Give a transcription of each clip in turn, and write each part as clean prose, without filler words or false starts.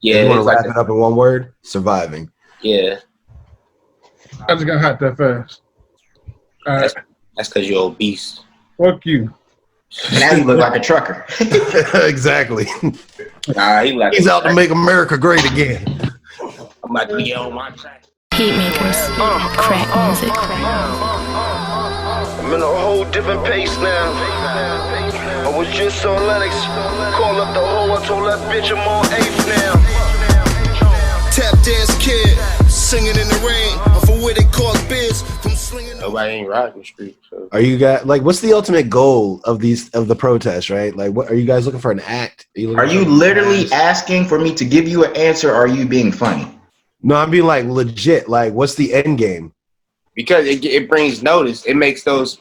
Yeah, If you want to it's like wrap it up in one word, surviving. yeah. I just got hot that fast. All right. That's because you're obese. Fuck you. Now you look like a trucker. Exactly. Nah, He's out to make America great again. I'm about to get on my track. Heat makers, crack music. I'm in a whole different pace now. I was just on Lennox. Call up the hoe, I told that bitch I'm on 8th now. Tap dance kid, singing in the rain. I'm for where they call biz. From slinging. Nobody ain't riding the street. So. Are you guys like? What's the ultimate goal of the protests? Right? Like, what are you guys looking for? An act? Are you literally asking for me to give you an answer? Or are you being funny? No, I'm being like legit. Like, what's the end game? Because it brings notice. It makes those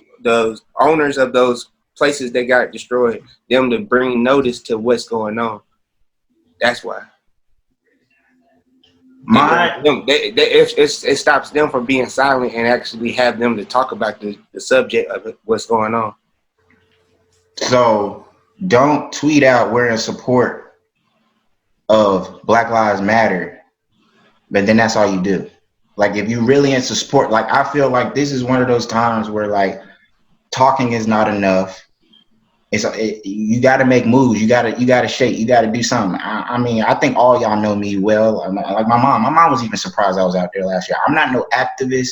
owners of those places that got destroyed them to bring notice to what's going on. That's why. It stops them from being silent and actually have them to talk about the subject of what's going on. So don't tweet out we're in support of Black Lives Matter, but then that's all you do. Like, if you really into support, like, I feel like this is one of those times where, like, talking is not enough. You got to make moves. You got to shake. You got to do something. I mean, I think all y'all know me well. Like my mom. My mom was even surprised I was out there last year. I'm not no activist.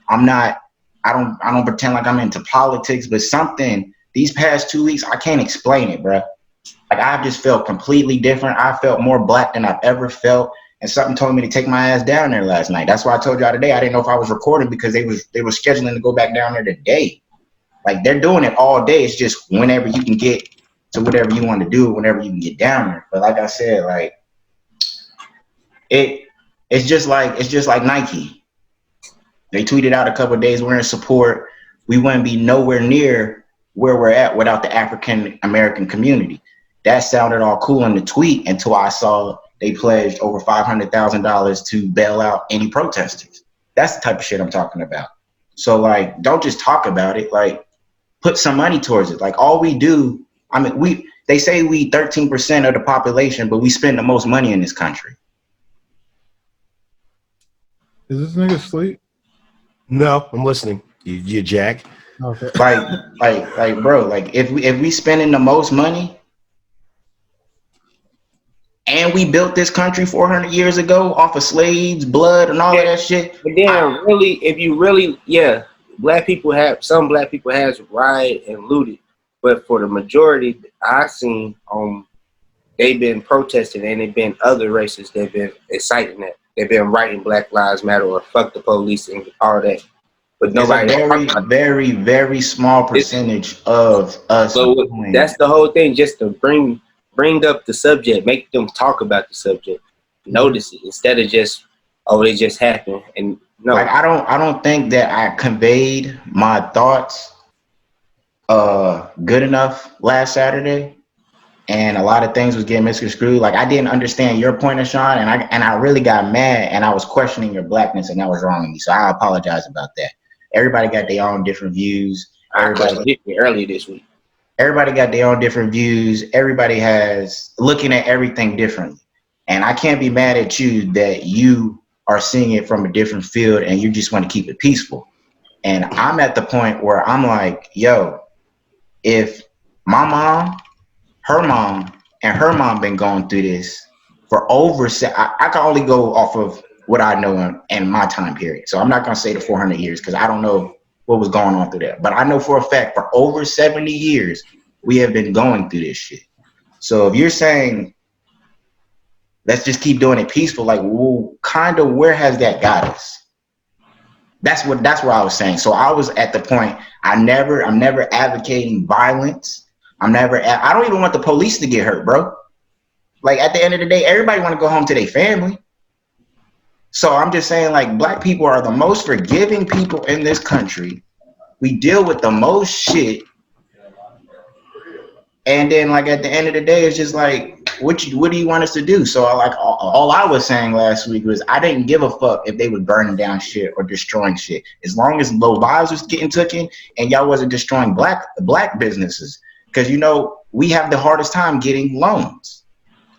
I don't pretend like I'm into politics. But something these past 2 weeks, I can't explain it, bro. Like, I've just felt completely different. I felt more black than I've ever felt. And something told me to take my ass down there last night. That's why I told y'all today I didn't know if I was recording because they were scheduling to go back down there today. Like, they're doing it all day. It's just whenever you can get to whatever you want to do, whenever you can get down there. But like I said, like, it's just like Nike. They tweeted out a couple of days, we're in support. We wouldn't be nowhere near where we're at without the African American community. That sounded all cool in the tweet until I saw they pledged over $500,000 to bail out any protesters. That's the type of shit I'm talking about. So, like, don't just talk about it. Like, put some money towards it. Like, all we do, I mean, they say we 13% of the population, but we spend the most money in this country. Is this nigga asleep? No, I'm listening. You Jack. Okay. Like, bro, like, if we spending the most money, and we built this country 400 years ago off of slaves, blood, and all of that shit. But then, black people has rioted and looted, but for the majority I've seen, they've been protesting, and they've been other races that've been inciting that. They've been writing Black Lives Matter or fuck the police and all that. But nobody. It's a very, very small percentage of us. So that's the whole thing, just to bring up the subject, make them talk about the subject, notice it instead of just, oh, it just happened. And no, like, I don't think that I conveyed my thoughts good enough last Saturday, and a lot of things was getting misconstrued. Like, I didn't understand your point, Sean, and I really got mad, and I was questioning your blackness, and that was wrong with me. So I apologize about that. Everybody got their own different views. I questioned it earlier this week. Everybody got their own different views. Everybody has looking at everything differently. And I can't be mad at you that you are seeing it from a different field and you just want to keep it peaceful. And I'm at the point where I'm like, yo, if my mom, her mom, and her mom been going through this for I can only go off of what I know in my time period. So I'm not going to say the 400 years because I don't know what was going on through there. But I know for a fact for over 70 years, we have been going through this shit. So if you're saying, let's just keep doing it peaceful, like, well, kind of where has that got us? That's what I was saying. So I was at the point, I'm never advocating violence. I don't even want the police to get hurt, bro. Like, at the end of the day, everybody want to go home to their family. So I'm just saying, like, black people are the most forgiving people in this country. We deal with the most shit. And then, like, at the end of the day, it's just like, what do you want us to do? So, like, all I was saying last week was I didn't give a fuck if they was burning down shit or destroying shit. As long as low lives was getting taken and y'all wasn't destroying black businesses. Because, you know, we have the hardest time getting loans.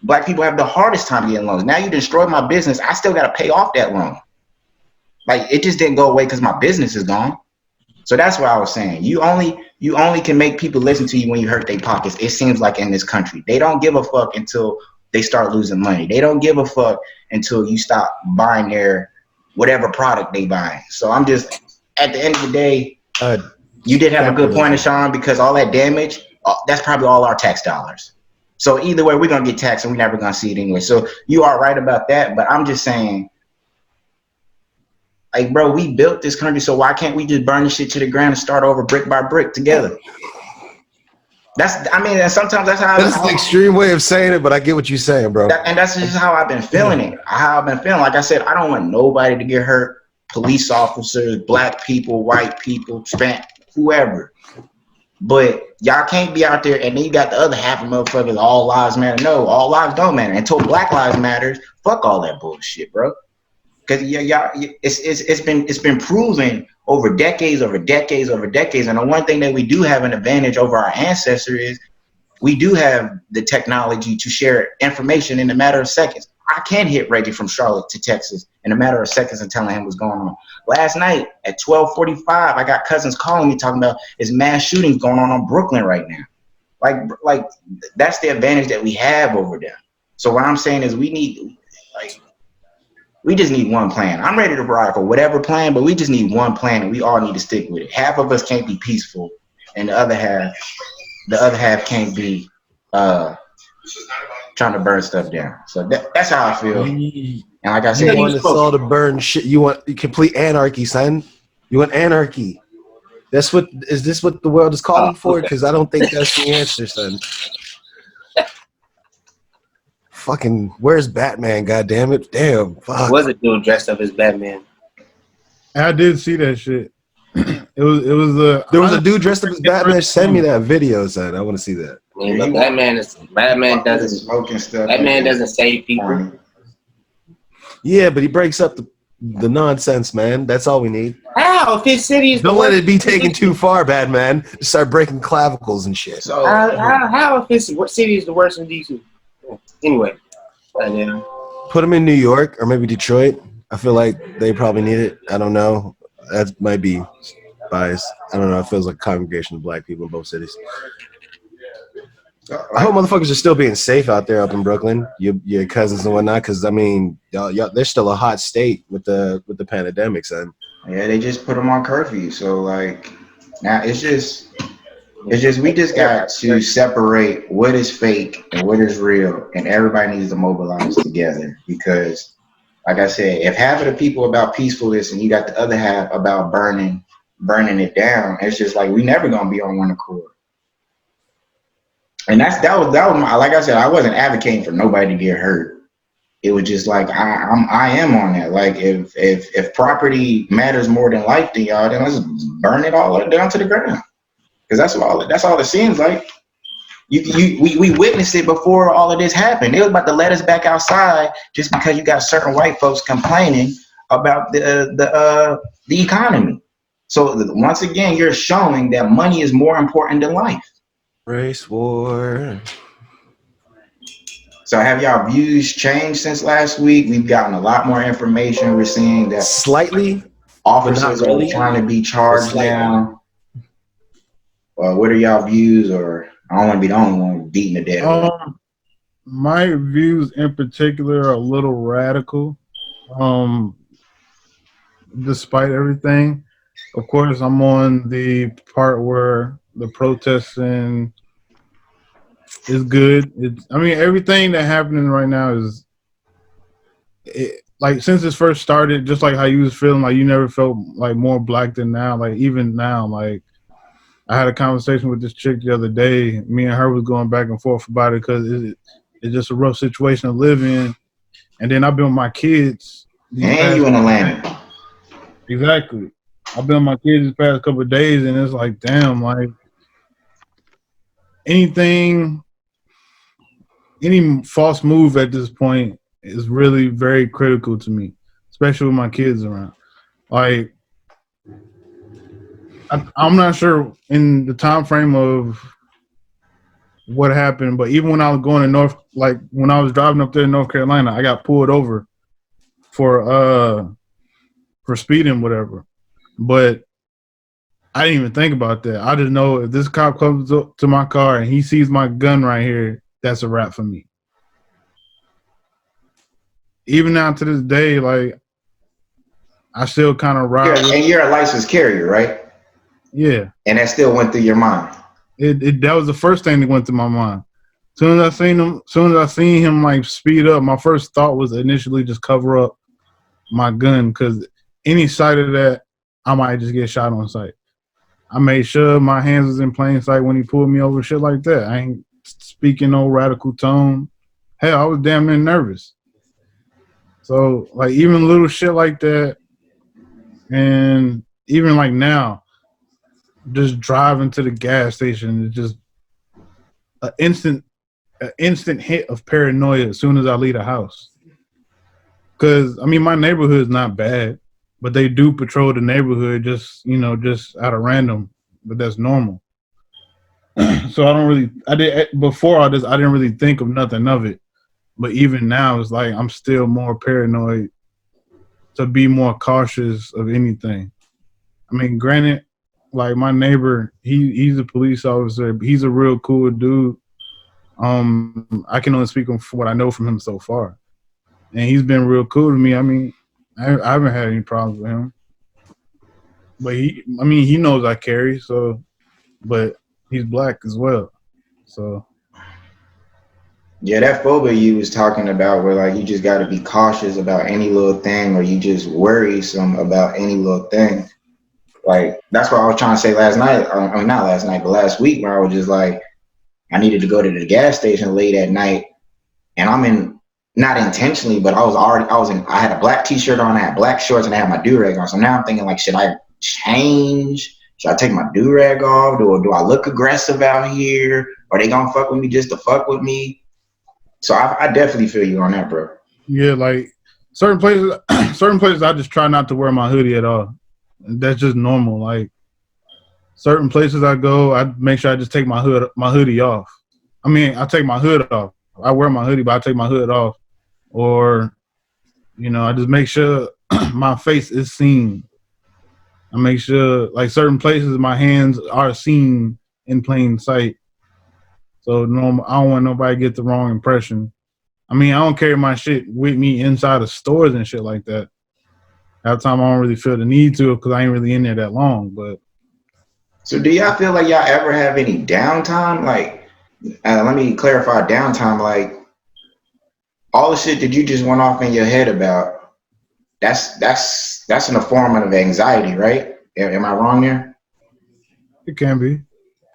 Black people have the hardest time getting loans. Now you destroyed my business. I still got to pay off that loan. Like, it just didn't go away because my business is gone. So that's what I was saying. You only can make people listen to you when you hurt their pockets. It seems like in this country, they don't give a fuck until they start losing money. They don't give a fuck until you stop buying their whatever product they buy. So I'm just, at the end of the day, you did have a good point, Sean, because all that damage, that's probably all our tax dollars. So either way, we're gonna get taxed, and we're never gonna see it anyway. So you are right about that, but I'm just saying, like, bro, we built this country, so why can't we just burn this shit to the ground and start over brick by brick together? And sometimes that's how. That's an extreme way of saying it, but I get what you're saying, bro. And that's just how I've been feeling it. Like I said, I don't want nobody to get hurt. Police officers, black people, white people, whoever. But y'all can't be out there, and then you got the other half of motherfuckers, all lives matter. No, all lives don't matter. Until Black Lives Matters, fuck all that bullshit, bro. Because it's been proven over decades, and the one thing that we do have an advantage over our ancestors is we do have the technology to share information in a matter of seconds. I can hit Reggie from Charlotte to Texas in a matter of seconds and telling him what's going on. Last night at 12:45, I got cousins calling me talking about there's mass shootings going on Brooklyn right now. Like that's the advantage that we have over them. So what I'm saying is we just need one plan. I'm ready to ride for whatever plan, but we just need one plan, and we all need to stick with it. Half of us can't be peaceful, and the other half can't be trying to burn stuff down. So that's how I feel. And like I said, you want us all to burn shit. You want complete anarchy, son. You want anarchy. Is this what the world is calling for? Because I don't think that's the answer, son. Fucking, where's Batman? God damn it! Damn, fuck. Was a dude dressed up as Batman? I did see that shit. There was a dude dressed up as Batman. Send me that video, son. I want to see that. Yeah, but Batman doesn't smoking stuff. Batman doesn't save people. Yeah, but he breaks up the nonsense, man. That's all we need. How? If his city is don't let it be taken too far, Batman. Start breaking clavicles and shit. So how if his city is the worst in DC? Anyway, put him in New York or maybe Detroit. I feel like they probably need it. I don't know. That might be biased. I don't know. It feels like a congregation of black people in both cities. I hope motherfuckers are still being safe out there up in Brooklyn. Your cousins and whatnot, because I mean, y'all, they're still a hot state with the pandemic, son. Yeah, they just put them on curfew. So like now it's just we just got to separate what is fake and what is real, and everybody needs to mobilize together. Because, like I said, if half of the people about peacefulness and you got the other half about burning it down, it's just like we never gonna be on one accord. And that was my, like I said, I wasn't advocating for nobody to get hurt. It was just like I am on that. Like if property matters more than life to y'all, then let's burn it all down to the ground. Because that's all it seems like. We witnessed it before all of this happened. They was about to let us back outside just because you got certain white folks complaining about the economy. So once again, you're showing that money is more important than life. Race war. So have y'all views changed since last week? We've gotten a lot more information. We're seeing that slightly officers are trying to be charged now. What are y'all views? Or I don't want to be the only one beating the dead. My views in particular are a little radical. Despite everything, of course, I'm on the part where the protesting is good. Everything that's happening right now is like since it first started, just like how you was feeling like you never felt like more black than now. Like even now, like I had a conversation with this chick the other day. Me and her was going back and forth about it because it's just a rough situation to live in. And then I've been with my kids. And you in Atlanta. Exactly. I've been with my kids these past couple of days, and it's like, damn, like any false move at this point is really very critical to me, especially with my kids around. Like, I'm not sure in the time frame of what happened, but even when I was going to when I was driving up there in North Carolina, I got pulled over for speeding, whatever. But I didn't even think about that. I just know if this cop comes up to my car and he sees my gun right here, that's a wrap for me. Even now to this day, like, I still kind of ride. And you're a licensed carrier, right? Yeah. And that still went through your mind. That was the first thing that went through my mind. Soon as I seen him like speed up, my first thought was initially just cover up my gun, because any sight of that, I might just get shot on sight. I made sure my hands was in plain sight when he pulled me over, shit like that. I ain't speaking no radical tone. Hell, I was damn near nervous. So, like, even little shit like that, and even like now, just driving to the gas station is just an instant hit of paranoia as soon as I leave the house. Because, I mean, my neighborhood is not bad, but they do patrol the neighborhood just out of random, but that's normal. So I didn't really think of nothing of it. But even now, it's like I'm still more paranoid to be more cautious of anything. I mean, granted, like my neighbor, he's a police officer. He's a real cool dude. I can only speak for what I know from him so far. And he's been real cool to me. I mean, I haven't had any problems with him. But he knows I carry, so, but he's black as well. So. Yeah, that phobia you was talking about, where like you just got to be cautious about any little thing, or you just worrisome about any little thing. Like, that's what I was trying to say last night. I mean, not last night, but last week, where I was just like, I needed to go to the gas station late at night, and I'm in, not intentionally, but I had a black t-shirt on, I had black shorts, and I had my do-rag on. So now I'm thinking, like, should I change? Should I take my do-rag off? Do I look aggressive out here? Are they gonna fuck with me just to fuck with me? So I definitely feel you on that, bro. Yeah, like certain places I just try not to wear my hoodie at all. That's just normal. Like certain places I go, I make sure I just take my hoodie off. I mean, I take my hood off. I wear my hoodie, but I take my hood off. Or, I just make sure my face is seen. I make sure, like certain places, my hands are seen in plain sight. So I don't want nobody to get the wrong impression. I mean, I don't carry my shit with me inside of stores and shit like that. Half the time I don't really feel the need to, because I ain't really in there that long. But so do y'all feel like y'all ever have any downtime? Like, let me clarify downtime. Like, all the shit that you just went off in your head about, that's in a form of anxiety, right? Am I wrong there? It can be.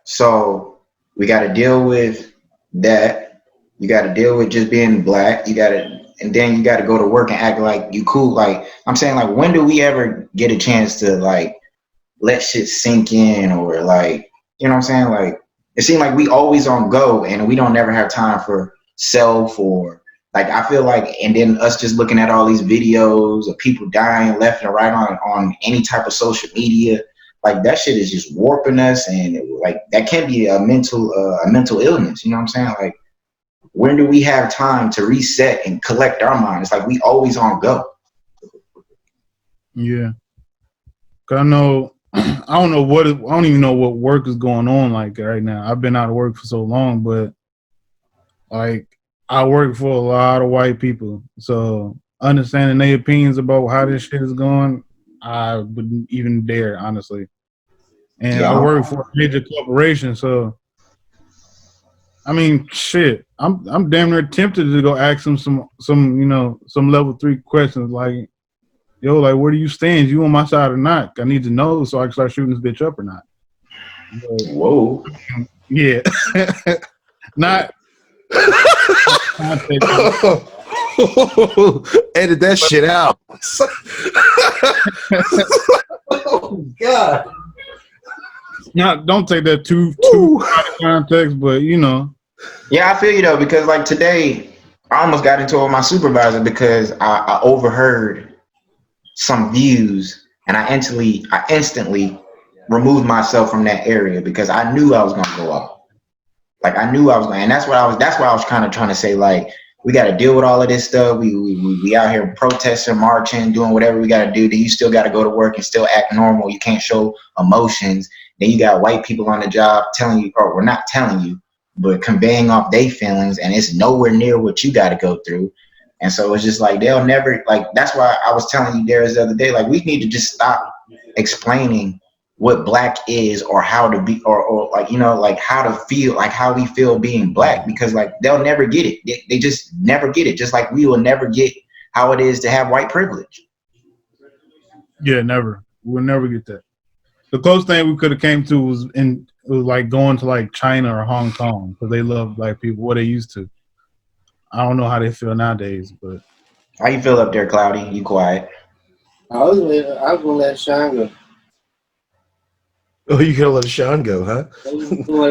So we got to deal with that. You got to deal with just being black. And then you got to go to work and act like you cool. Like, I'm saying, like, when do we ever get a chance to, like, let shit sink in, or, like, you know what I'm saying? Like, it seems like we always on go, and we don't never have time for self, or, like, I feel like, and then us just looking at all these videos of people dying left and right on any type of social media. Like, that shit is just warping us, and like that can be a mental illness. You know what I'm saying? Like, when do we have time to reset and collect our mind? It's like we always on go. Yeah, 'cause I don't even know what work is going on like right now. I've been out of work for so long, but like I work for a lot of white people, so understanding their opinions about how this shit is going, I wouldn't even dare, honestly. And Yeah. I work for a major corporation, so I mean, shit. I'm damn near tempted to go ask them some level 3 questions like, yo, like, where do you stand? You on my side or not? I need to know so I can start shooting this bitch up or not. But, whoa. Yeah. Not. Edit that shit out. Oh God. Don't take that too out of context, but Yeah, I feel you though, because like today, I almost got into it with my supervisor because I overheard some views, and I instantly removed myself from that area because I knew I was gonna go off. Like I knew I was going, and that's why I was kind of trying to say, like, we got to deal with all of this stuff. We out here protesting, marching, doing whatever we got to do. Then you still got to go to work and still act normal. You can't show emotions. Then you got white people on the job telling you, or we're not telling you, but conveying off their feelings, and it's nowhere near what you got to go through. And so it's just like they'll never, like, that's why I was telling you Darius the other day, like, we need to just stop explaining what black is, or how to be, or like, you know, like how to feel, like how we feel being black, because like they'll never get it. They just never get it. Just like we will never get how it is to have white privilege. Yeah, never. We'll never get that. The closest thing we could have came to was like going to like China or Hong Kong, because they love black people, what they used to. I don't know how they feel nowadays, but How you feel up there, Cloudy? You quiet? I was gonna let Sean go. Oh, you gonna let Sean go, huh?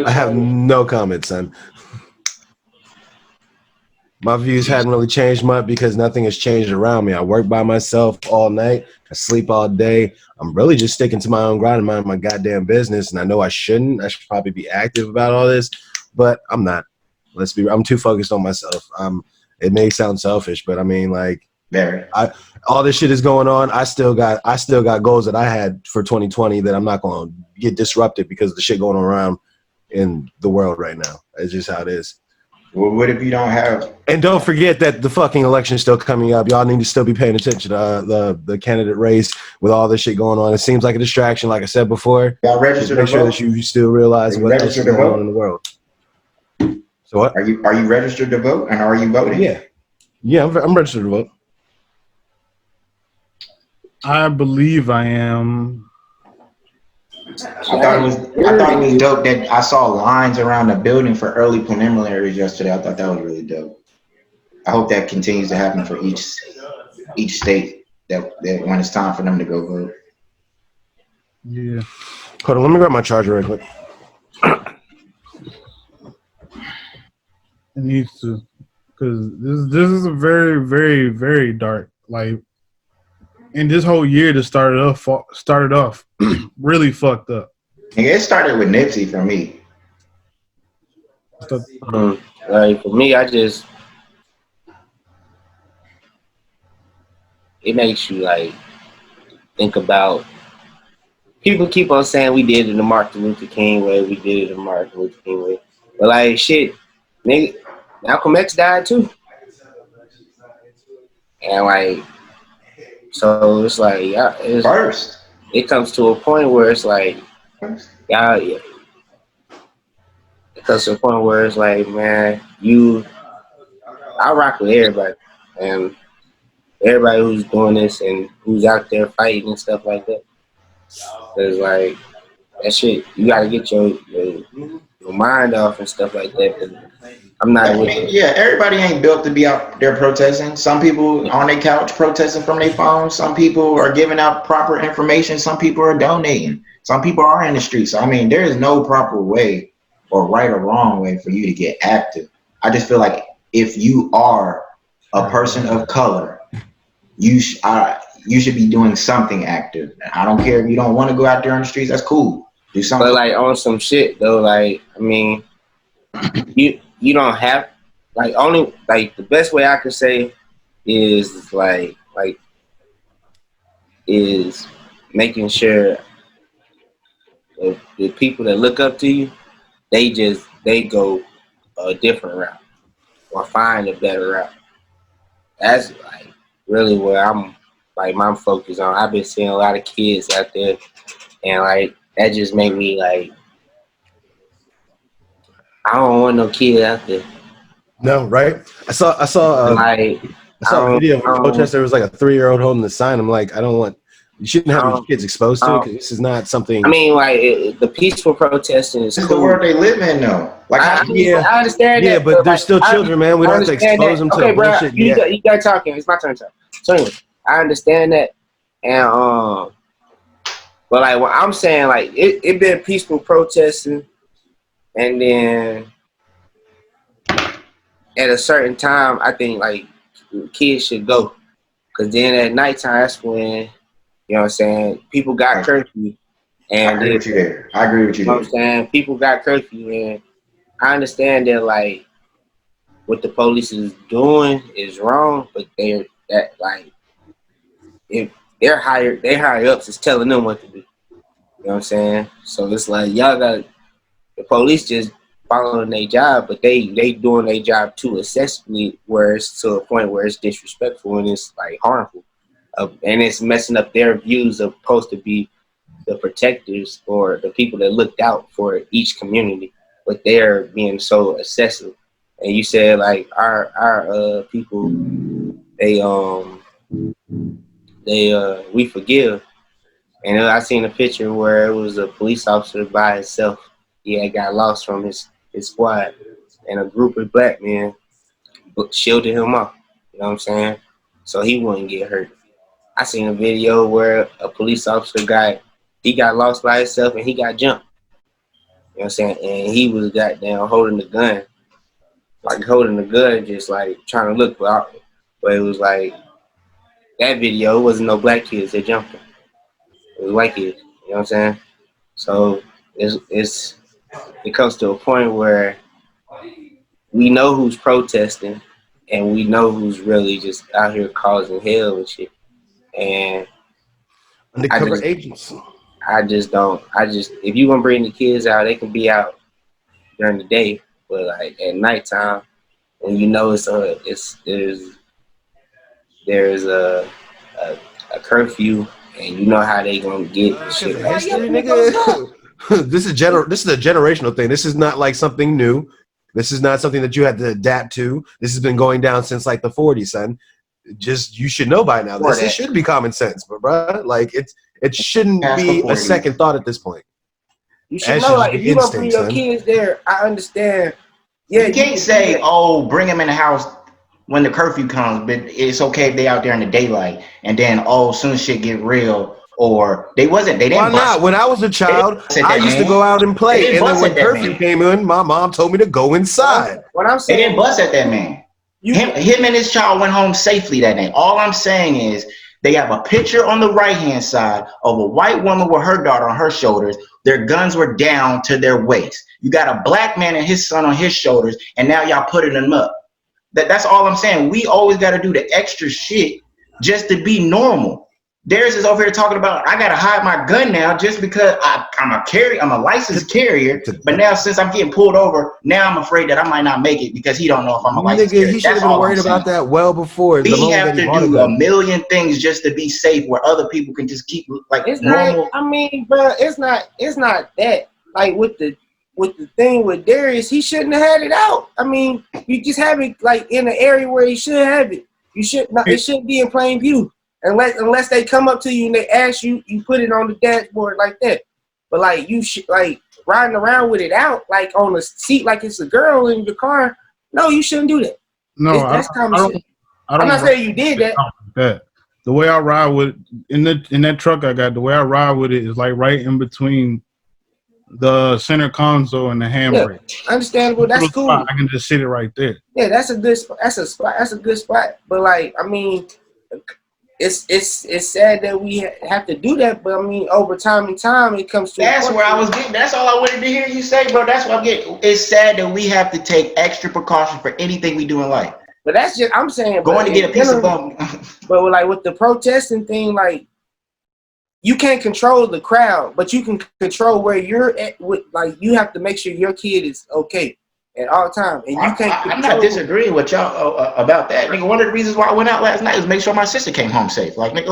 I have no comment, son. My views hadn't really changed much because nothing has changed around me. I work by myself all night. I sleep all day. I'm really just sticking to my own grind and mind my goddamn business. And I know I shouldn't. I should probably be active about all this, but I'm not. I'm too focused on myself. It may sound selfish, but I mean, like, all this shit is going on. I still got goals that I had for 2020 that I'm not going to get disrupted because of the shit going on around in the world right now. It's just how it is. Well, what if you don't have? And don't forget that the fucking election is still coming up. Y'all need to still be paying attention to the candidate race with all this shit going on. It seems like a distraction, like I said before. Y'all registered Make to sure vote? that you still realize what else is going on in the world. So what? Are you registered to vote, and are you voting? Yeah, I'm registered to vote. I believe I am. I thought it was dope that I saw lines around the building for early preliminaries yesterday. I thought that was really dope. I hope that continues to happen for each state that when it's time for them to go vote. Yeah. Hold on, let me grab my charger real quick. It needs to, because this is a very, very, very dark, like, and this whole year that started off really fucked up. It started with Nipsey for me. Like for me, it makes you like think about. People keep on saying we did it the Martin Luther King way, we did it the Martin Luther King way, but like shit, nigga, Malcolm X died too, and like, so it's like, yeah, it comes to a point where it's like, yeah, it comes to a point where it's like, man, I rock with everybody, and everybody who's doing this and who's out there fighting and stuff like that. Cause like that shit, you gotta get your mind off and stuff like that. Cause I'm not. Everybody ain't built to be out there protesting. Some people on their couch protesting from their phone. Some people are giving out proper information. Some people are donating. Some people are in the streets. So, I mean, there is no proper way or right or wrong way for you to get active. I just feel like if you are a person of color, you should be doing something active. I don't care if you don't want to go out there on the streets. That's cool. Do something. But like on some shit though, like I mean, you don't have only the best way I could say is is making sure the people that look up to you, they go a different route or find a better route. That's like really where I'm my focus on. I've been seeing a lot of kids out there, and like that just made me like, I don't want no kid out there. No, right? I saw a video of a protest. There was like a 3-year-old holding the sign. I'm like, you shouldn't have your kids exposed to it, because this is not something. I mean, like the peaceful protesting is cool. The world they live in, though. Like, I understand that. Yeah, but they're still children, man. We don't have to expose them to the bullshit. You got talking. It's my turn. So anyway, I understand that, and but like what I'm saying, like it been peaceful protesting, and then at a certain time, I think like kids should go, because then at nighttime, that's when, you know what I'm saying, people got curfew. And I agree with you there. You know what I'm saying? People got curfew, and I understand that like what the police is doing is wrong, but they're that like if their higher ups is telling them what to do. You know what I'm saying? So it's like y'all got the police just following their job, but they doing their job too excessively, where it's to a point where it's disrespectful and it's like harmful, and it's messing up their views of supposed to be the protectors or the people that looked out for each community, but they're being so excessive. And you said like our people, they we forgive. And I seen a picture where it was a police officer by himself. He had got lost from his squad, and a group of black men shielded him off. You know what I'm saying? So he wouldn't get hurt. I seen a video where a police officer he got lost by himself and he got jumped. You know what I'm saying? And he was goddamn holding the gun, just like trying to look out. But it was like that video, it wasn't no black kids that jumped him. It was white kids. You know what I'm saying? So it comes to a point where we know who's protesting and we know who's really just out here causing hell and shit. And undercover agents. If you gonna bring the kids out, they can be out during the day, but like at nighttime, when you know there's a curfew, and you know how they gonna get shit. History, nigga. This is a generational thing. This is not like something new. This is not something that you had to adapt to. This has been going down since like the 40s, son. Just you should know by now. This should be common sense, but bro, like it shouldn't be a second thought at this point. You should know, like, if you don't bring your kids there, I understand. Yeah, you can't say, "Oh, bring them in the house when the curfew comes," but it's okay if they out there in the daylight. And then, soon as shit get real, or they didn't. Why not? When I was a child, I used to go out and play, and then when curfew came in, my mom told me to go inside. What I'm saying, they didn't bust at that man. Him and his child went home safely that night. All I'm saying is they have a picture on the right-hand side of a white woman with her daughter on her shoulders. Their guns were down to their waist. You got a black man and his son on his shoulders, and now y'all putting them up. That's all I'm saying. We always got to do the extra shit just to be normal. Darius is over here talking about, I got to hide my gun now just because I'm a licensed carrier. But now since I'm getting pulled over, now I'm afraid that I might not make it because he don't know if I'm a licensed carrier. He should have been worried about that well before. We have to do a million things just to be safe where other people can just keep like it's normal. Not, I mean, bro, it's not that. Like with the thing with Darius, he shouldn't have had it out. I mean, you just have it like in an area where he should have it. You should not. It shouldn't be in plain view. Unless they come up to you and they ask you, you put it on the dashboard like that. But like you should like riding around with it out like on the seat like it's a girl in your car. No, you shouldn't do that. No, that's common sense. I'm not saying you did that. The way I ride with it, in that truck I got, the way I ride with it is like right in between the center console and the handbrake. Yeah, understandable. That's cool. I can just sit it right there. Yeah, that's a good spot. That's a good spot. But like, I mean, it's sad that we have to do that. But I mean, over time and time, it comes to. That's where I was getting. That's all I wanted to hear you say, bro. That's what I'm getting. It's sad that we have to take extra precautions for anything we do in life. But that's just I'm saying. Going to get a piece of bum. But like with the protesting thing, like. You can't control the crowd, but you can control where you're at. Like you have to make sure your kid is okay at all times, and you can't. I'm not disagreeing with y'all about that. Nigga, one of the reasons why I went out last night was make sure my sister came home safe. Like, nigga,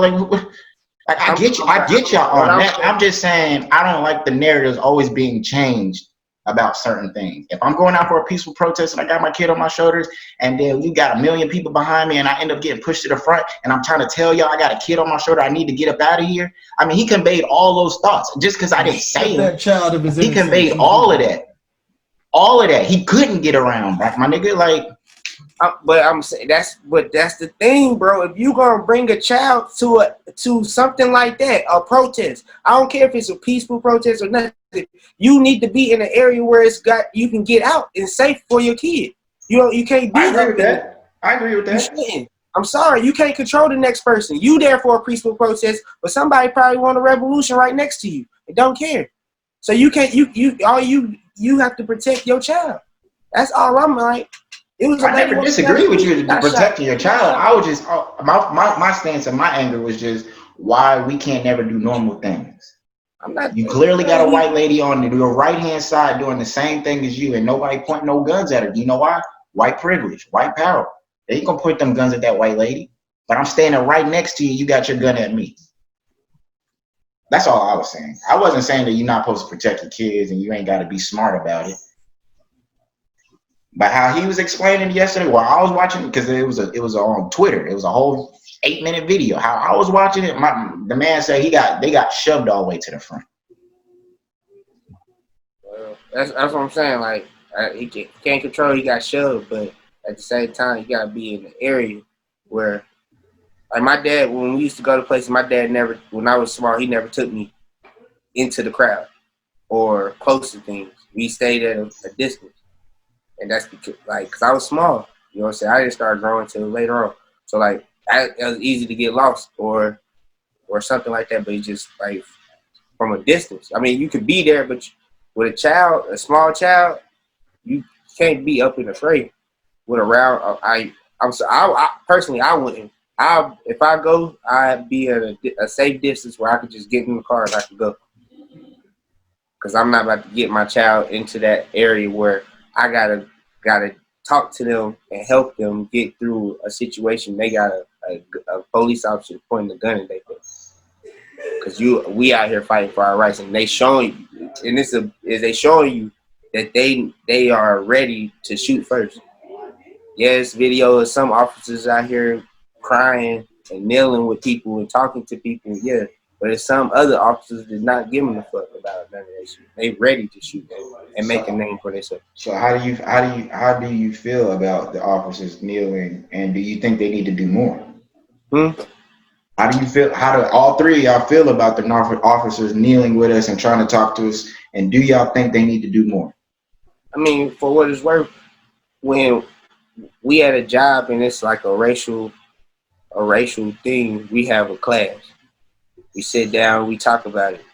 like I get you. I get y'all on that. I'm just saying I don't like the narratives always being changed about certain things. If I'm going out for a peaceful protest and I got my kid on my shoulders and then you got a million people behind me and I end up getting pushed to the front and I'm trying to tell y'all I got a kid on my shoulder, I need to get up out of here. I mean, he conveyed all those thoughts just because I didn't say them. He conveyed all of that. All of that. He couldn't get around back, my nigga. Like, but I'm saying that's the thing, bro. If you gonna bring a child to something like that, a protest, I don't care if it's a peaceful protest or nothing. You need to be in an area where you can get out and safe for your kid. You can't do that. I agree with that. You shouldn't. I'm sorry, you can't control the next person. You there for a peaceful protest, but somebody probably want a revolution right next to you and don't care. So you can't. You have to protect your child. That's all I'm like. It was. I never disagree with you protecting your child. I was just my stance and my anger was just why we can't never do normal things. I'm not. You clearly got a white lady on your right hand side doing the same thing as you, and nobody pointing no guns at her. You know why? White privilege, white power. They ain't gonna point them guns at that white lady. But I'm standing right next to you. You got your gun at me. That's all I was saying. I wasn't saying that you're not supposed to protect your kids and you ain't got to be smart about it. But how he was explaining yesterday, while I was watching, because it was on Twitter. It was a whole 8-minute video. How I was watching it, the man said they got shoved all the way to the front. Well, that's what I'm saying. Like he can't control. He got shoved, but at the same time, you gotta be in the area where, like my dad, when we used to go to places, my dad never, when I was small, he never took me into the crowd or close to things. We stayed at a distance. And that's because, like, because I was small, you know what I'm saying? I didn't start growing until later on. So, like, it was easy to get lost or something like that, but it's just, like, from a distance. I mean, you could be there, but with a child, a small child, you can't be up in the fray with a round. I personally, I wouldn't. If I go, I'd be at a safe distance where I could just get in the car and I could go. Because I'm not about to get my child into that area where I gotta talk to them and help them get through a situation. They got a police officer pointing a gun at their face. Because we out here fighting for our rights, and they showing you, and they showing you that they are ready to shoot first. Yes, video of some officers out here crying and kneeling with people and talking to people. Yeah. But there's some other officers that not giving a fuck about none of that shit. They ready to shoot and make a name for themselves. So how do you feel about the officers kneeling, and do you think they need to do more? How do you feel? How do all three of y'all feel about the officers kneeling with us and trying to talk to us? And do y'all think they need to do more? I mean, for what it's worth, when we had a job and it's like a racial thing, we have a class. We sit down, we talk about it.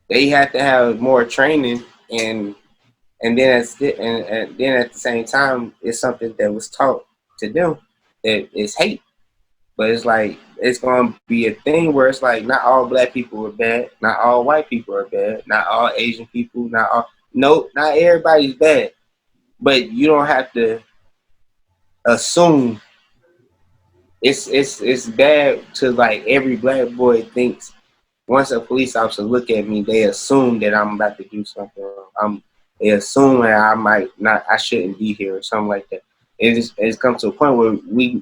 They have to have more training, and then at the same time, it's something that was taught to them that is hate. But it's like it's gonna be a thing where it's like not all black people are bad, not all white people are bad, not all Asian people, not everybody's bad. But you don't have to assume it's bad to like every black boy thinks. Once a police officer look at me, they assume that I'm about to do something wrong. They assume that I shouldn't be here or something like that. It's come to a point where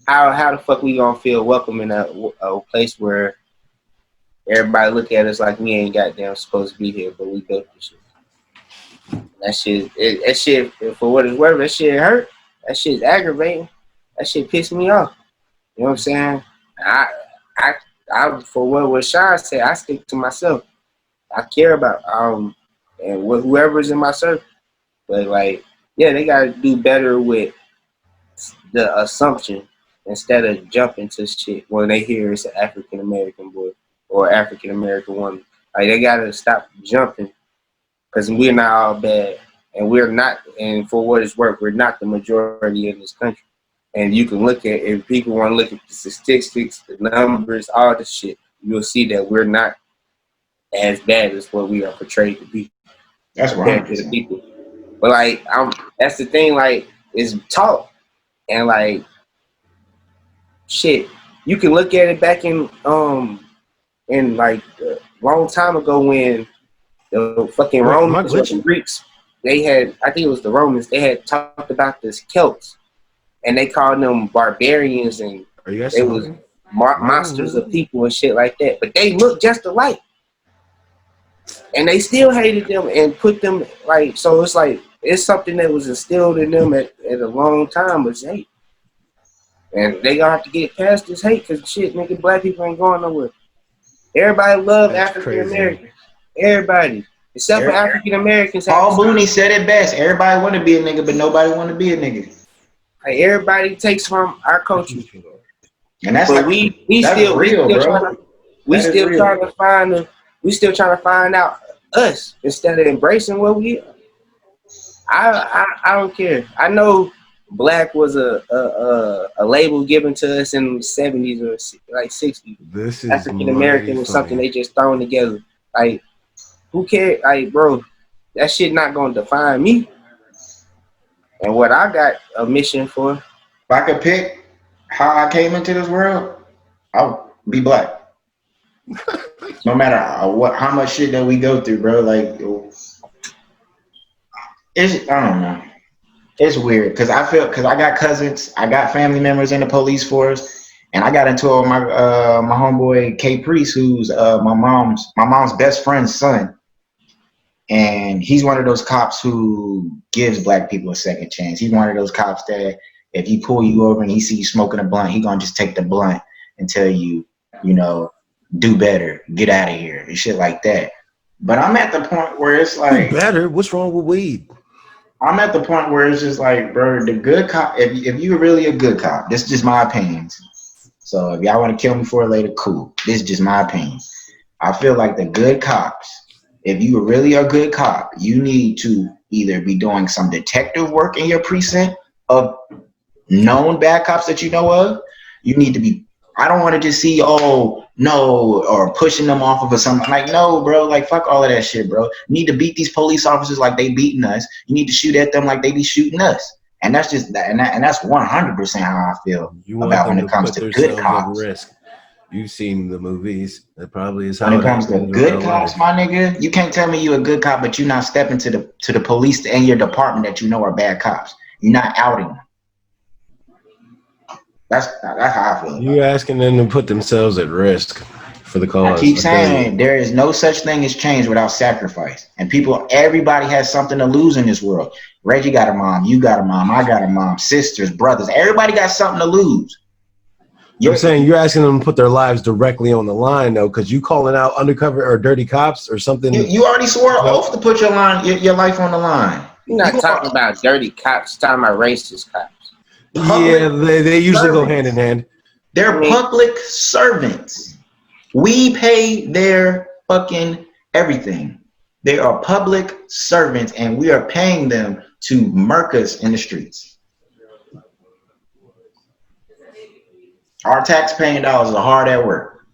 how the fuck we gonna feel welcome in a place where everybody look at us like we ain't goddamn supposed to be here, but we built this shit. That shit, for what it's worth, that shit hurt. That shit's aggravating. That shit pissed me off. You know what I'm saying? I for what Sean said, I stick to myself. I care about and whoever's in my circle. But like, yeah, they gotta do better with the assumption instead of jumping to shit when they hear it's an African American boy or African American woman. Like they gotta stop jumping because we're not all bad, and we're not. And for what it's worth, we're not the majority in this country. And you can look at, if people want to look at the statistics, the numbers, all the shit, you'll see that we're not as bad as what we are portrayed to be. That's compared to the people. But like, that's the thing. Like, it's taught, and like, shit, you can look at it back in like a long time ago when the fucking Romans or the Greeks, they had, I think it was the Romans, they had talked about this Celts. And they called them barbarians, and they was monsters of people and shit like that. But they looked just alike, and they still hated them and put them like. So it's like it's something that was instilled in them at a long time was hate, and they gonna have to get past this hate because shit, nigga, black people ain't going nowhere. Everybody love African Americans. Everybody. Except for African Americans. Paul Mooney said it best. Everybody want to be a nigga, but nobody want to be a nigga. Like everybody takes from our culture, and that's but like, we still trying to find out us instead of embracing what we are. I don't care. I know black was a label given to us in the 70s or like 60s. This is African American was something they just thrown together. Like, who cares? Like, bro, that shit not gonna define me. And what I got a mission for. If I could pick how I came into this world, I'll be black. No matter how much shit that we go through, bro. Like, I don't know. It's weird because I got cousins, I got family members in the police force, and I got into it with my homeboy K Priest, who's my mom's best friend's son, and he's one of those cops who gives black people a second chance. He's one of those cops that if he pull you over and he see you smoking a blunt, he gonna just take the blunt and tell you, do better, get out of here, and shit like that. But I'm at the point where it's like, do better. What's wrong with weed? I'm at the point where it's just like, bro, the good cop, if you're really a good cop, this is just my opinion. So if y'all want to kill me for it later, cool. This is just my opinion. I feel like the good cops, if you are really a good cop, you need to either be doing some detective work in your precinct of known bad cops that you know of. You need to be, I don't want to just see, or pushing them off of or something. Like, no, bro, like, fuck all of that shit, bro. You need to beat these police officers like they beating us. You need to shoot at them like they be shooting us. And that's just that, and that's 100% how I feel about when it comes to good cops. Risk. You've seen the movies. That probably is how when it comes to good cops, my nigga. You can't tell me you a good cop, but you're not stepping to the police and your department that you know are bad cops. You're not outing them. That's how I feel. You're asking them to put themselves at risk for the cause. I keep saying there is no such thing as change without sacrifice. And everybody has something to lose in this world. Reggie got a mom, you got a mom, I got a mom, sisters, brothers. Everybody got something to lose. I'm saying you're asking them to put their lives directly on the line, though, because you calling out undercover or dirty cops or something. You already swore an oath to put your life on the line. You're not talking about dirty cops, you're talking about racist cops. Yeah, they usually go hand in hand. They're public servants. We pay their fucking everything. They are public servants, and we are paying them to murk us in the streets. Our tax-paying dollars are hard at work.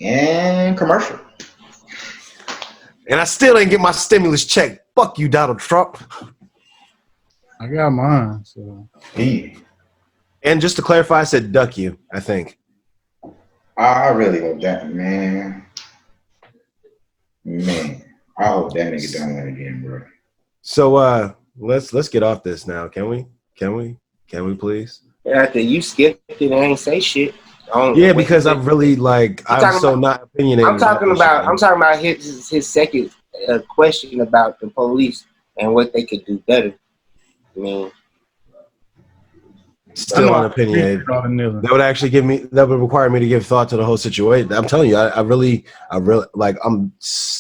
And commercial. And I still ain't get my stimulus check. Fuck you, Donald Trump. I got mine. So. Yeah. And just to clarify, I said duck you, I think. I really hope that, man. I hope that nigga don't win again, bro. So let's get off this now. Can we please? After you skipped it and ain't say shit. Yeah, because I'm really I'm so not opinionated. I'm talking about his second question about the police and what they could do better. I mean, still unopinionated. That would require me to give thought to the whole situation. I'm telling you, I really like, I'm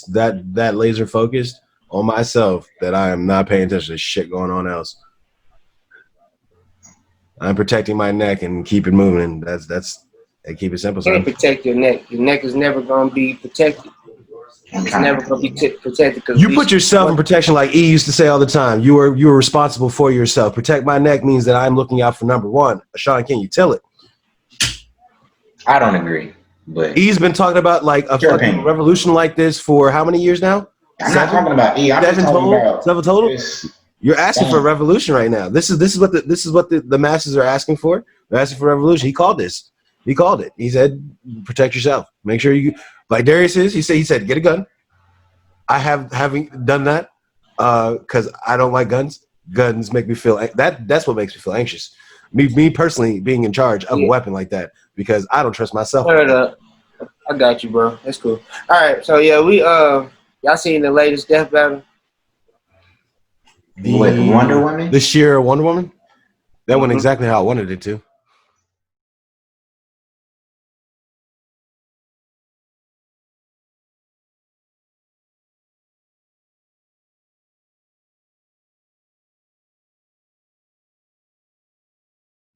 that laser focused on myself that I am not paying attention to shit going on else. I'm protecting my neck and keep it moving. That's and keep it simple. You can't protect your neck. Your neck is never going to be protected. It's never going to be protected. You put yourself in protection, like E used to say all the time. You are responsible for yourself. Protect my neck means that I'm looking out for number one. Sean, can you tell it? I don't agree. But E's been talking about like a fucking revolution like this for how many years now? I'm not talking about E. I'm seven talking about seven total. You're asking for a revolution right now. This is what the masses are asking for. They're asking for revolution. He called this. He called it. He said, "Protect yourself. Make sure you." Like Darius is. He said, "Get a gun." I haven't done that because I don't like guns. Guns make me feel that's what makes me feel anxious. Me personally being in charge of a weapon like that because I don't trust myself. I got you, bro. That's cool. All right, so yeah, we y'all seen the latest death battle? With Wonder Woman? The sheer Wonder Woman? That went exactly how I wanted it to.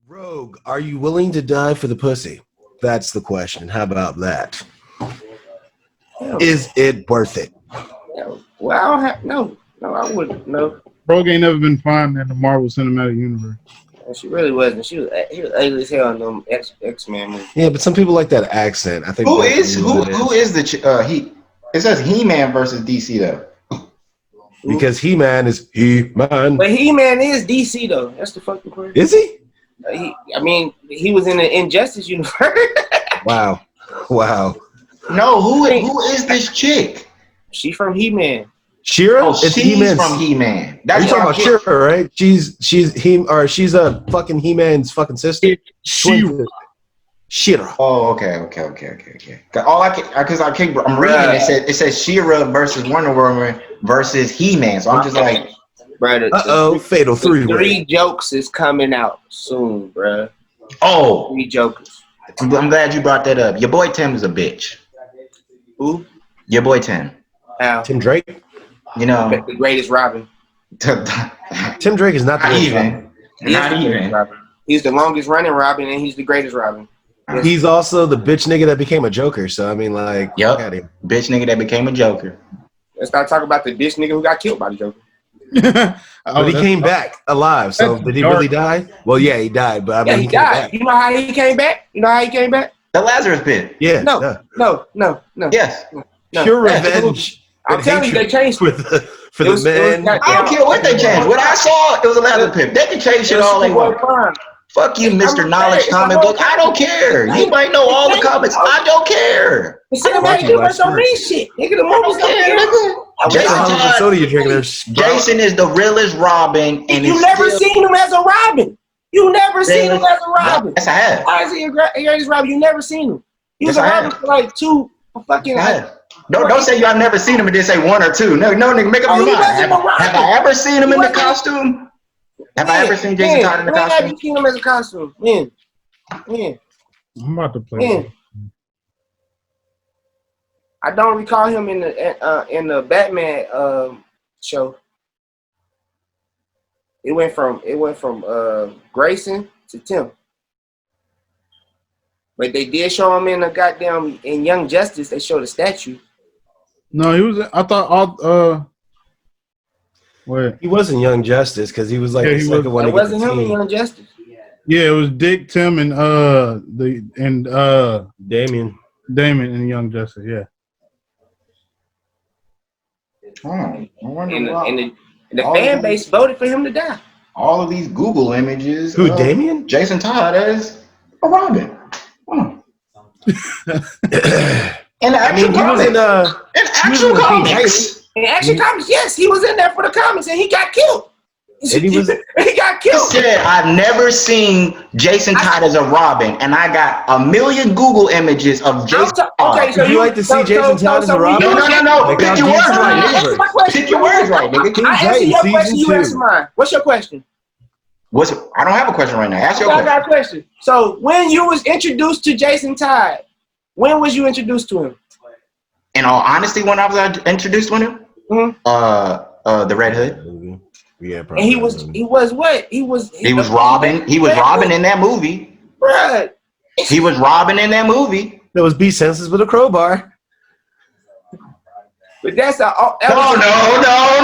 Rogue, are you willing to die for the pussy? That's the question. How about that? Is it worth it? Well, I don't have no, I wouldn't. No, Rogue ain't never been fine in the Marvel Cinematic Universe. she really wasn't. He was ugly as hell in them X-Men movies. Yeah, but some people like that accent. I think. Who is the he? It says He-Man versus DC though. Because He-Man is He-Man. But He-Man is DC though. That's the fucking part. Is he? He was in the Injustice universe. Wow. No, who is this chick? She from He-Man. She-Ra? Oh, It's she's He-Man's. from He-Man. Are That's you talking about what She-Ra, right? She's a fucking He-Man's fucking sister. She-Ra. Oh, okay. All I'm reading it says She-Ra versus Wonder Woman versus He-Man. So I'm just like, Brother, fatal three. 3 jokes is coming out soon, bruh. oh, 3 jokers. I'm glad you brought that up. Your boy Tim is a bitch. Who? Your boy Tim. How? Tim Drake. You know, The greatest Robin. Tim Drake is not the not greatest even. Robin. Not even. Robin. He's the longest running Robin, and he's the greatest Robin. Yes. He's also the bitch nigga that became a Joker. So I mean, like, Yep. got him. Bitch nigga that became a Joker. Let's not talk about the bitch nigga who got killed by the Joker. But he came back alive. So did he really die? Well, yeah, he died. But I mean, Yeah, he came died. back. You know how he came back? The Lazarus Pit. Yeah. No. Yes. No. Pure That's the revenge. I'm and telling you, they hatred changed for it. the man. I don't care what they changed. What I saw, it was a Lazarus Pit. They can change shit all they want. Fuck you, Mr. Knowledge comic book. I don't care. You might know all the comics. I don't care. The cinematic universe don't mean shit. Nigga, the movies don't care. What soda you drinking there? Jason is the realest Robin, and You never seen him as a Robin. You never seen him as a Robin. Yes, I have. How is he a greatest Robin? You never seen him. He was Yes, a I Robin have. for like 2 fucking. Don't say you have never seen him and then say 1 or 2. No, nigga, make up your mind. Have I ever seen him in the costume? Have I ever seen Jason Todd in the When have costume? you seen him as a costume? When? I'm about to play. I don't recall him in the Batman show. It went from Grayson to Tim. But they did show him in a goddamn in Young Justice. They showed a statue. No, he was. I thought all. Wait. He wasn't Young Justice because he was like the second one. It to get wasn't the him in team. Young Justice. Yeah, it was Dick, Tim, and Damien in Young Justice. Yeah. I wonder And why. the fan base voted for him to die. All of these Google images. Who, Damien? Jason Todd as a Robin. In the actual he was in actual comics. In Action Comics, yes, he was in there for the comics, and he got killed. And he was. He got He killed. said, I've never seen Jason Todd as a Robin, and I got a million Google images of Jason Todd. Okay, so Would you like to see Jason Todd as a Robin? No. Like Pick how your words DC right. Answer my question. Pick your words right, nigga. I answer your question, you Season answer 2. mine. What's your question? I don't have a question right now. Ask your I question. got a question. So when you was introduced to Jason Todd, when was you introduced to him? In all honesty, when I was introduced to him, the Red Hood. Yeah, And probably. he was what? He was Robin. He was Robin in that movie. Bruh. He was Robin in that movie. That was B senses with a crowbar. But that's a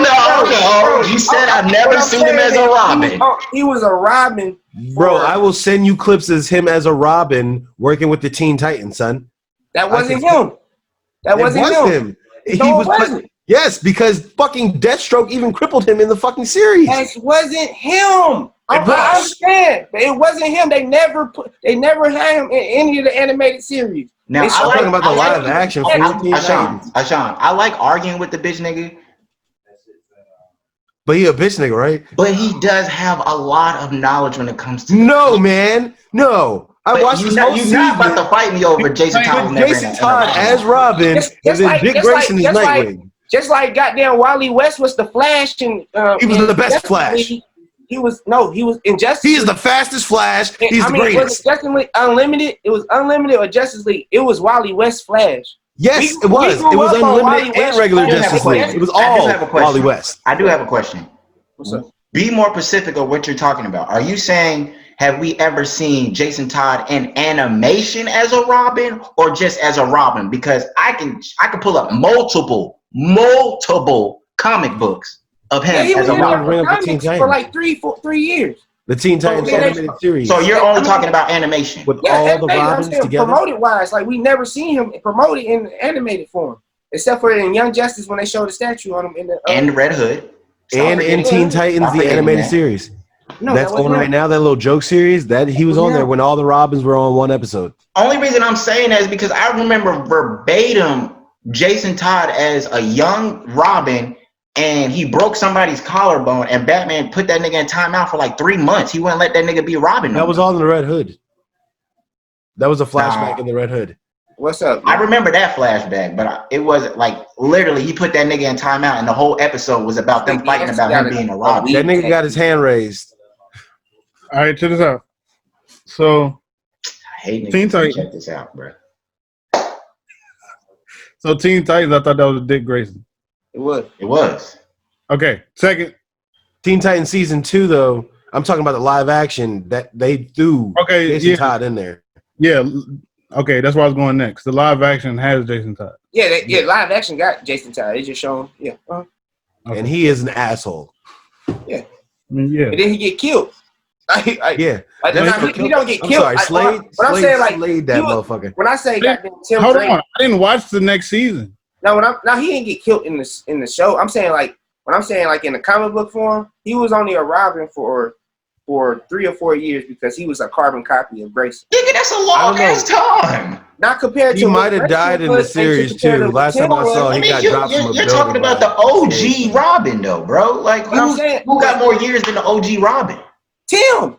No. You said I've never seen him as a Robin. He was a Robin. Bro, I will send you clips as him as a Robin working with the Teen Titans, son. That wasn't him. That wasn't him. He No, was it wasn't. Yes, because fucking Deathstroke even crippled him in the fucking series. That wasn't him. I It was. understand, but it wasn't him. They never had him in any of the animated series. Now, They I'm showed talking about the I like live action I- for Teen Titans. Ashawn, I like arguing with the bitch nigga, But he a bitch nigga, right? but he does have a lot of knowledge when it comes to. No, man. No. I watched this whole You're season. not about to fight me over Jason Todd. With Jason Todd as Robin, Just and then like- Dick just Grayson like- is just like- Nightwing. Just like goddamn Wally West was the Flash, and He was in the best Justice Flash. League. He was in Justice. He is the League. fastest Flash. He's the Was greatest. it Justice League Unlimited? It was Unlimited or Justice League. It was Wally West Flash. Yes, We it was. grew It was up on Wally Unlimited and West. regular I do have Justice a League. question. It was I do all have a question. Wally West. I do have a question. What's up? Be more specific of what you're talking about. Are you saying have we ever seen Jason Todd in animation as a Robin or just as a Robin? Because I can pull up multiple comic books of him as a Robin for like 3 years. The Teen Titans animated series. So you're only talking about animation with all the Robins together. Promoted wise, like we never seen him promoted in animated form, except for in Young Justice when they showed the statue on him in the and Red Hood, and in Teen Titans the animated series. No, that's on right now. That little joke series that he was on there when all the Robins were on one episode. Only reason I'm saying that is because I remember verbatim Jason Todd as a young Robin, and he broke somebody's collarbone, and Batman put that nigga in timeout for like 3 months. He wouldn't let that nigga be Robin. That was all in the Red Hood. That was a flashback in the Red Hood. What's up? Man? I remember that flashback, but it wasn't like literally he put that nigga in timeout, and the whole episode was about them fighting about him being a Robin. That nigga got his hand raised. All right, check this out. So, I hate Teen Titans. Check this out, bro. So, Teen Titans, I thought that was Dick Grayson. It was. It was. Okay, second. Teen Titans season 2, though. I'm talking about the live action that they threw Jason Todd in there. Yeah. Okay, that's where I was going next. The live action has Jason Todd. Yeah, live action got Jason Todd. They just show him. Yeah. Okay. And he is an asshole. Yeah. Yeah. And then he get killed. He don't get killed. I'm sorry, Slade, Slade that motherfucker. When I say goddamn Tim Hold Drake, on, I didn't watch the next season. No, he didn't get killed in the show. I'm saying like when I'm saying like in the comic book form, he was only a Robin for 3 or 4 years because he was a carbon copy of Grayson. Nigga, that's a long ass time. Not compared to he might have died in the series too. Last time I saw, he got dropped from a building. You're talking about the OG Robin though, bro. Like who got more years than the OG Robin? Tim.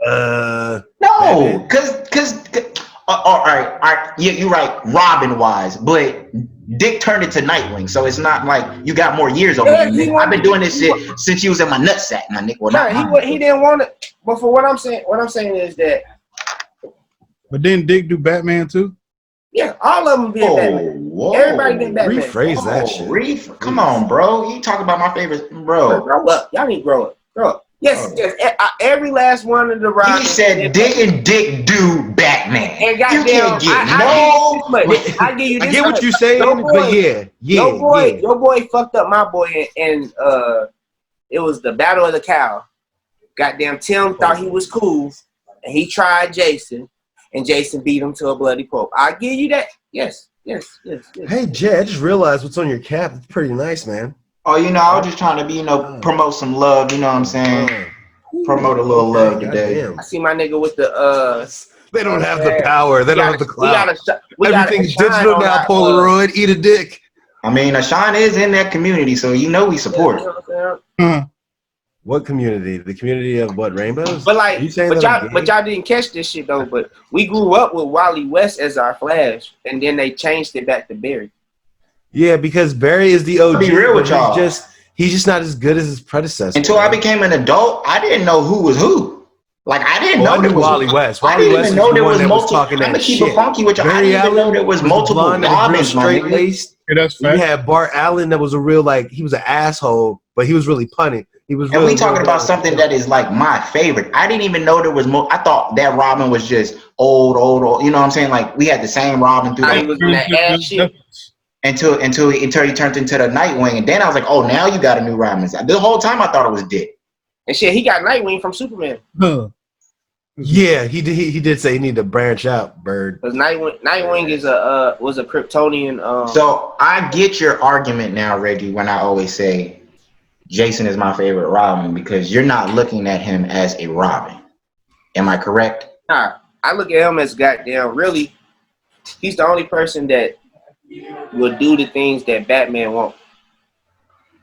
No, because all right, yeah, you're right, Robin wise, but Dick turned into Nightwing, so it's not like you got more years over me. I've been doing this shit since you was in my nutsack, my nigga. Well, he didn't want it. But for what I'm saying is that. But didn't Dick do Batman too? Yeah, all of them did Batman. Whoa. Everybody did Batman. Rephrase that shit. Come on, bro. You talk about my favorite, bro. Grow up. Y'all need to grow up. Grow up. Yes, every last one of the Robins. He said Dick and Dick do Batman. And goddamn, I give you this. I get what you're saying, but your boy fucked up my boy, and it was the Battle of the Cow. Goddamn, Tim thought he was cool, and he tried Jason, and Jason beat him to a bloody pulp. I give you that. Yes. Hey, Jay, I just realized what's on your cap. It's pretty nice, man. Oh, I was just trying to be, promote some love. You know what I'm saying? Promote a little love today. I see my nigga with the They don't have the power. They don't have the clout. Everything's digital now. Polaroid. Eat a dick. I mean, Ashawn is in that community, so we support it. What community? The community of what? Rainbows? But y'all didn't catch this shit though. But we grew up with Wally West as our Flash, and then they changed it back to Barry. Yeah, because Barry is the OG. I'll be real with y'all. He's just not as good as his predecessor. Until I became an adult, I didn't know who was who. Like I didn't know there was Wally West. I didn't even know there was multiple. I'm gonna keep it funky with you. I didn't even know there was multiple Robins. Straight laced. You had Bart Allen that was a real he was an asshole, but he was really punny. He was. And we talking about something that is like my favorite. I didn't even know there was more. I thought that Robin was just old. You know what I'm saying? Like we had the same Robin through that ass shit. Until he turned into the Nightwing, and then I was like, oh, now you got a new Robin. The whole time I thought it was Dick. And shit, he got Nightwing from Superman. Yeah, he did say he needed to branch out, Bird. Because Nightwing is was a Kryptonian. So I get your argument now, Reggie, when I always say Jason is my favorite Robin, because you're not looking at him as a Robin. Am I correct? Nah, I look at him as goddamn. Really, he's the only person that will do the things that Batman won't.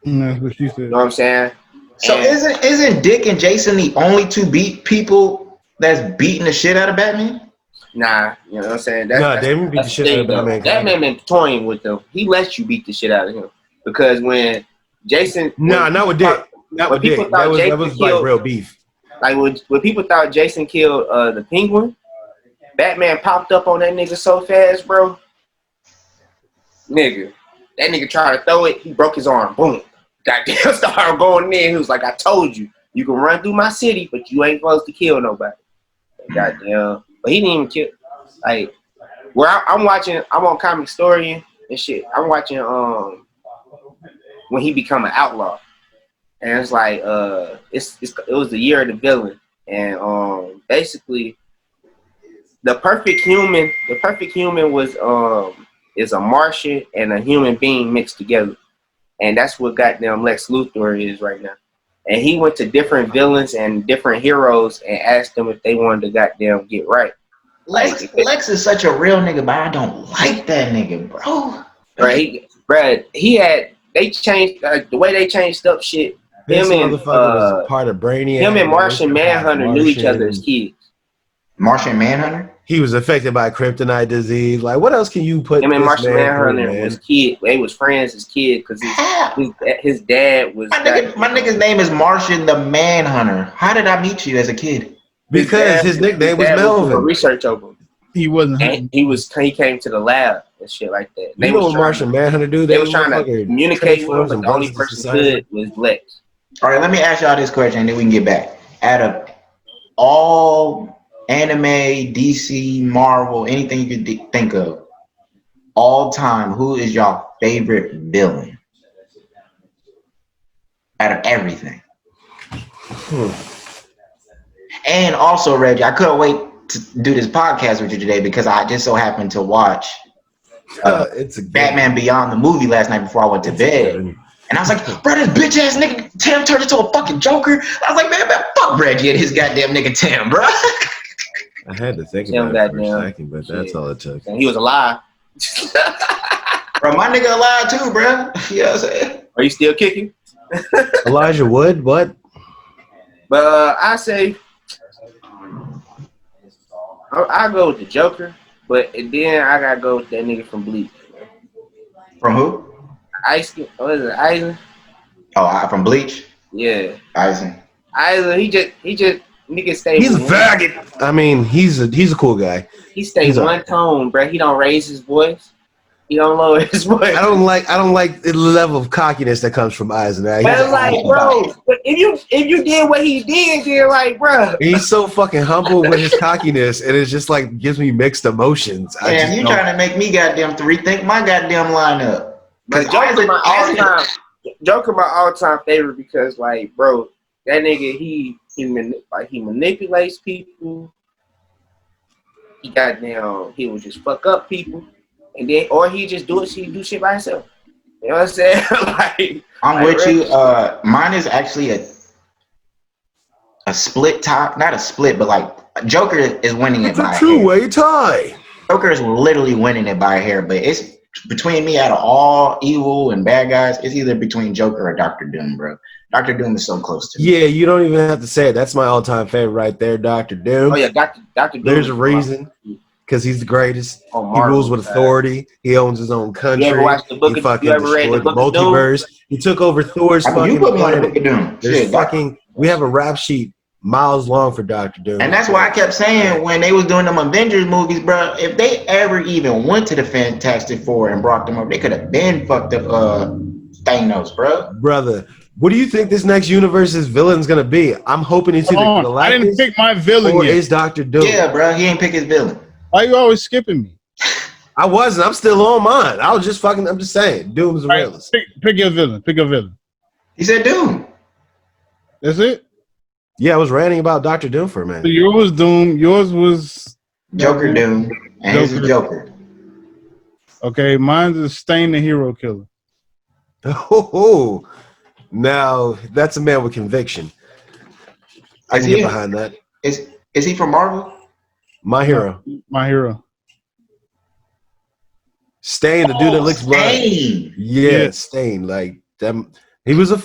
That's what she said. You know what I'm saying? So isn't Dick and Jason the only two people that's beating the shit out of Batman? Nah, you know what I'm saying? They didn't beat the shit out of Batman. Batman been toying with them. He lets you beat the shit out of him. Because when Jason... not with Dick. Not with Dick. That was like real beef. Like when people thought Jason killed the Penguin, Batman popped up on that nigga so fast, bro. Nigga, that nigga tried to throw it. He broke his arm. Boom. Goddamn, started going in. He was like, I told you. You can run through my city, but you ain't supposed to kill nobody. Goddamn. But he didn't even kill. Like, where I'm watching, I'm on Comic Historian and shit. I'm watching when he become an outlaw. And it's like, it was the year of the villain. And basically, the perfect human was is a Martian and a human being mixed together. And that's what goddamn Lex Luthor is right now. And he went to different villains and different heroes and asked them if they wanted to goddamn get right. Lex is such a real nigga, but I don't like that nigga, bro. Right, they changed the way they changed up shit. This motherfucker was part of Brainiac. Him and Martian Manhunter knew each other as kids. Martian Manhunter? He was affected by kryptonite disease. Like, what else can you put? Him and Martian Manhunter was kid. They was friends as kids because his dad was. My nigga's name is Martian the Manhunter. How did I meet you as a kid? Because his nickname was Melvin. Research over him. He wasn't. He came to the lab and shit like that. You know what Martian Manhunter do? They was trying to communicate with him, but the only person could was Lex. All right, let me ask y'all this question, and then we can get back. Out of all anime, DC, Marvel, anything you could think of, all time, who is y'all favorite villain? Out of everything. And also, Reggie, I couldn't wait to do this podcast with you today because I just so happened to watch it's a Batman Beyond the movie last night before I went to bed. And I was like, bro, this bitch ass nigga Tim turned into a fucking Joker. I was like, man, fuck Reggie and his goddamn nigga Tim, bro. I had to think about it for a second, but that's all it took. And he was alive. Bro, my nigga alive too, bro. You know what I'm saying? Are you still kicking? Elijah Wood, what? But I say I go with the Joker, but then I gotta go with that nigga from Bleach. From who? What is it, Eisen? Oh, from Bleach? Yeah. Eisen, he just nigga stay. He's a faggot. I mean, he's a cool guy. He stays one tone, bro. He don't raise his voice. He don't lower his voice. I don't like the level of cockiness that comes from Eisen. Right? But like, bro, if you did what he did, then like, bro, he's so fucking humble with his cockiness, and it's just like gives me mixed emotions. Damn, you trying to make me goddamn rethink my goddamn lineup? But Joker my all-time favorite because, like, bro, that nigga he manipulates people. He will just fuck up people, and then or he just do shit by himself. You know what I'm saying? I'm with you. Mine is actually a split top, not a split, but like Joker is winning it by a two-way tie. Joker is literally winning it by a hair, but it's between me out of all evil and bad guys, it's either between Joker or Dr. Doom, bro. Dr. Doom is so close to me. Yeah, you don't even have to say it. That's my all-time favorite right there, Dr. Doom. Oh yeah, Dr. Doom. There's a reason, because he's the greatest. He rules with authority. He owns his own country. You ever watched the book? He fucking destroyed the multiverse. He took over Thor's fucking planet. We have a rap sheet miles long for Dr. Doom. And that's why I kept saying when they was doing them Avengers movies, bro, if they ever even went to the Fantastic Four and brought them up, they could have been fucked up Thanos, bro. Brother, what do you think this next universe's villain's gonna be? I'm hoping it's either Galactus. I didn't pick my villain or yet. it's Dr. Doom. Yeah, bro, he ain't pick his villain. Why you always skipping me? I wasn't. I'm still on mine. I'm just saying. Doom's the realest. Pick your villain. Pick a villain. He said Doom. That's it? Yeah, I was ranting about Dr. Doom for a minute. So yours was Doom. Yours was Joker Doom. And his is Joker. Okay, mine's is Stain the Hero Killer. Oh, now that's a man with conviction. I can get behind that. Is he from Marvel? My hero. My hero. Stain, the dude that licks blood. Yeah, Stain. Like them. He was a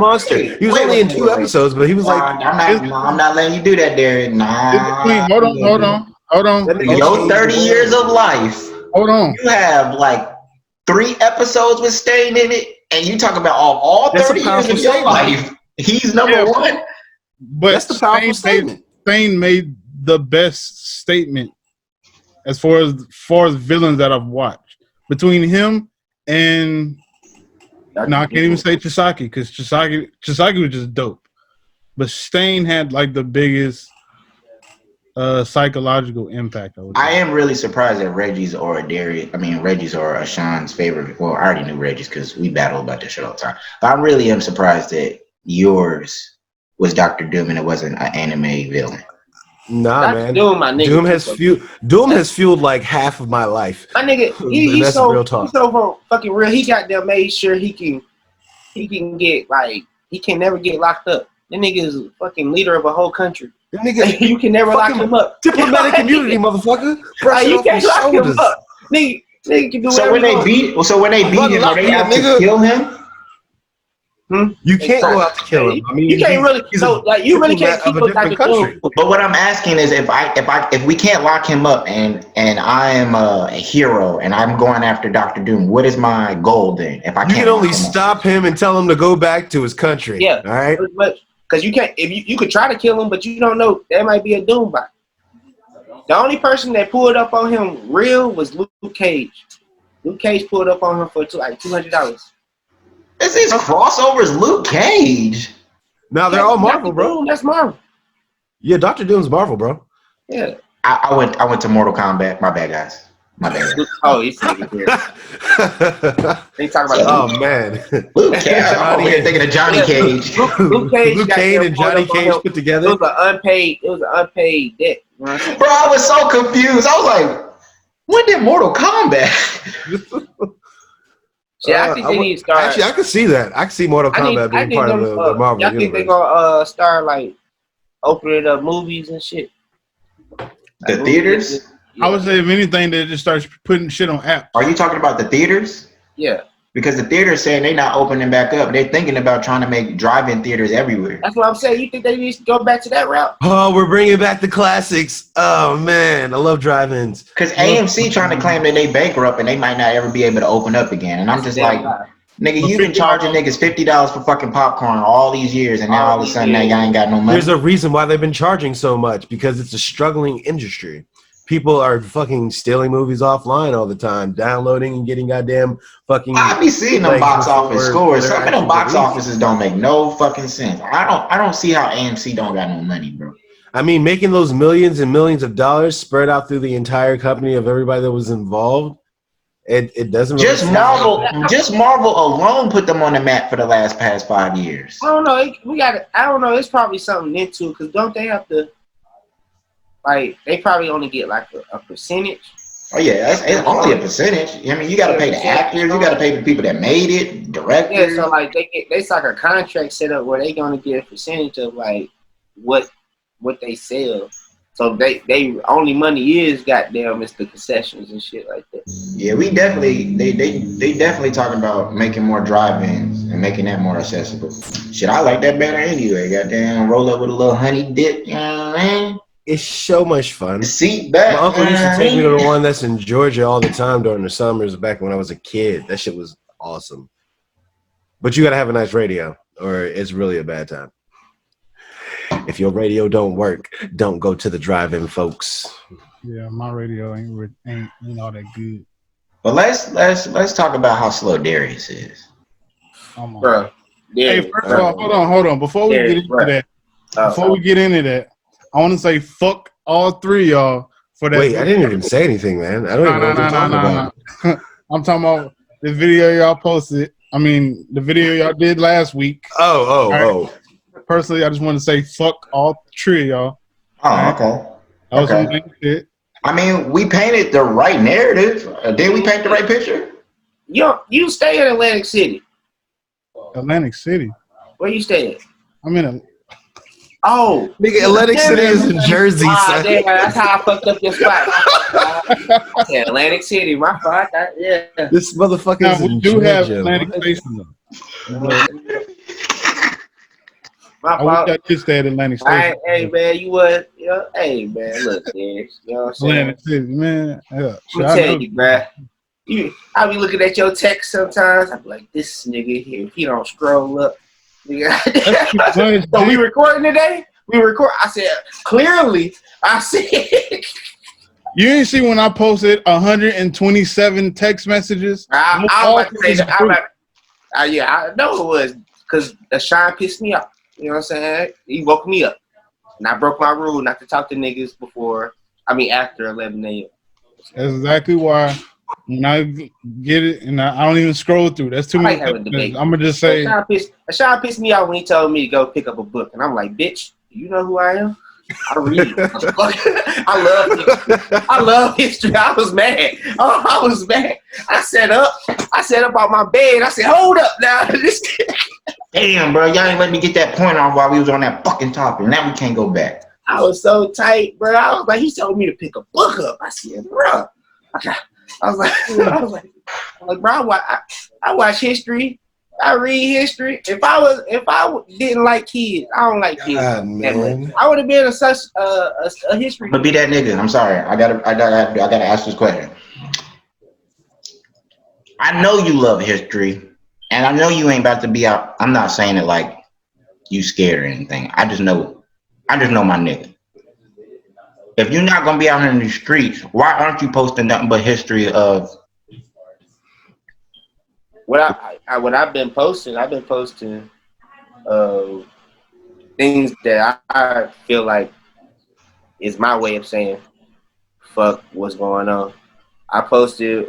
monster. He was only in 2 episodes, but he was like. I'm not letting you do that, Darren. Nah. Hold on. Your 30 years of life. Hold on. You have like 3 episodes with Stain in it, and you talk about all 30 years of your life. He's number 1. But that's the powerful statement. Stain made the best statement as far as villains that I've watched. Between him and I can't even say Chisaki because Chisaki was just dope. but Stain had like the biggest psychological impact. I am really surprised that Reggie's or Sean's favorite. Well, I already knew Reggie's because we battle about this shit all the time. But I really am surprised that yours was Dr. Doom and it wasn't an anime villain. Nah, man. Doom, my nigga. Doom has fueled like half of my life. My nigga, he's so fucking real. He got there, made sure he can get like he can never get locked up. That nigga is a fucking leader of a whole country. That nigga, you can never lock him up. Diplomatic community, motherfucker. You can't lock him up. Nigga can do so when they beat him, are they have to kill him? You can't go out to kill him. I mean, you can't really. So like, you really can't keep up like a country. But what I'm asking is, if we can't lock him up, and I am a hero, and I'm going after Dr. Doom, what is my goal then? If I can't, you can only stop him and tell him to go back to his country. Yeah, all right. Because you can't. If you could try to kill him, but you don't know, there might be a Doom bot. The only person that pulled up on him real was Luke Cage. Luke Cage pulled up on him for like $200. This is crossovers, Luke Cage. Now they're all Marvel, bro. That's Marvel. Yeah, Dr. Doom's Marvel, bro. Yeah. I went to Mortal Kombat. My bad, guys. Oh, he's thinking here. They talking about man. Luke Cage. I'm over here thinking of Johnny Cage. Luke Cage and Johnny Cage put together. It was an unpaid debt. You know what I'm saying? Bro, I was so confused. I was like, when did Mortal Kombat? Yeah, I think they need to start. Actually, I can see that. I can see Mortal Kombat being part of the Marvel universe. I think they're gonna start like opening up movies and shit. The theaters? I would say if anything, they just start putting shit on apps. Are you talking about the theaters? Yeah. Because the theaters saying they're not opening back up. They're thinking about trying to make drive-in theaters everywhere. That's what I'm saying. You think they need to go back to that route? Oh, we're bringing back the classics. Oh, man. I love drive-ins. Because AMC trying to claim that they bankrupt and they might not ever be able to open up again. And I'm just like, nigga, you've been charging niggas $50 for fucking popcorn all these years, and now all of a sudden now y'all ain't got no money. There's a reason why they've been charging so much, because it's a struggling industry. People are fucking stealing movies offline all the time, downloading and getting goddamn fucking. I be seeing them box office scores. Some of them box offices don't make no fucking sense. I don't see how AMC don't got no money, bro. I mean, making those millions and millions of dollars spread out through the entire company of everybody that was involved, it doesn't. Just Marvel alone put them on the map for the past 5 years. I don't know. I don't know. It's probably something into it because don't they have to? Like, they probably only get like a percentage. Oh yeah, it's only a percentage. I mean, you got to pay the actors, you got to pay the people that made it, directors. Yeah, so like it's like a contract set up where they gonna get a percentage of like what they sell. So they only money is goddamn it's the concessions and shit like that. Yeah, we definitely they definitely talking about making more drive-ins and making that more accessible. Shit, I like that better anyway. Goddamn, roll up with a little honey dip. You know what I mean? It's so much fun. Seat back. My uncle used to take me to the one that's in Georgia all the time during the summers back when I was a kid. That shit was awesome. But you got to have a nice radio or it's really a bad time. If your radio don't work, don't go to the drive-in, folks. Yeah, my radio ain't all that good. But let's talk about how slow Darius is. Bro. Hey, first of all, hold on. Before we get into that, I want to say fuck all three of y'all for that. Wait, I didn't even say anything, man. I don't even know what you're talking about. I'm talking about the video y'all posted. I mean, the video y'all did last week. Oh. Personally, I just want to say fuck all three of y'all. Oh, okay. That was some good shit. I mean, we painted the right narrative. Did we paint the right picture? You stay in Atlantic City. Atlantic City? Where you stay at? I'm in Oh, nigga, Atlantic City is in Jersey. Damn, that's how I fucked up your spot. Yeah, Atlantic City, my fault. Yeah. This motherfucker is in Georgia. Have Atlantic Station. My fault. I just stay at Atlantic Station. Hey man, you would. Hey man, look, man. You know what I'm saying? Atlantic City, man. Yeah. I'm telling you, bruh. I be looking at your text sometimes. I be like, this nigga here, if he don't scroll up. So we recording today? We record. I said clearly. I said you didn't see when I posted 127 text messages. I was about to say that. Yeah, I know it was because the shine pissed me off. You know what I'm saying? He woke me up. And I broke my rule not to talk to niggas after 11 a.m. That's exactly why when I get it and I don't even scroll through. That's too many. I'm gonna just say. Sean pissed me off when he told me to go pick up a book, and I'm like, bitch, do you know who I am? I read. I love history. I was mad. I was mad. I sat up on my bed. I said, hold up now. Damn, bro, y'all ain't let me get that point off while we was on that fucking topic. Now we can't go back. I was so tight, bro. I was like, he told me to pick a book up. I said, bro. I was like, bro, I watch history. I read history. If I didn't like kids, I don't like kids. God, man. I would have been a history. But be that nigga. I'm sorry. I gotta ask this question. I know you love history, and I know you ain't about to be out. I'm not saying it like you scared or anything. I just know my nigga. If you're not gonna be out here in the streets, why aren't you posting nothing but history of? What I've been posting things that I feel like is my way of saying fuck what's going on. I posted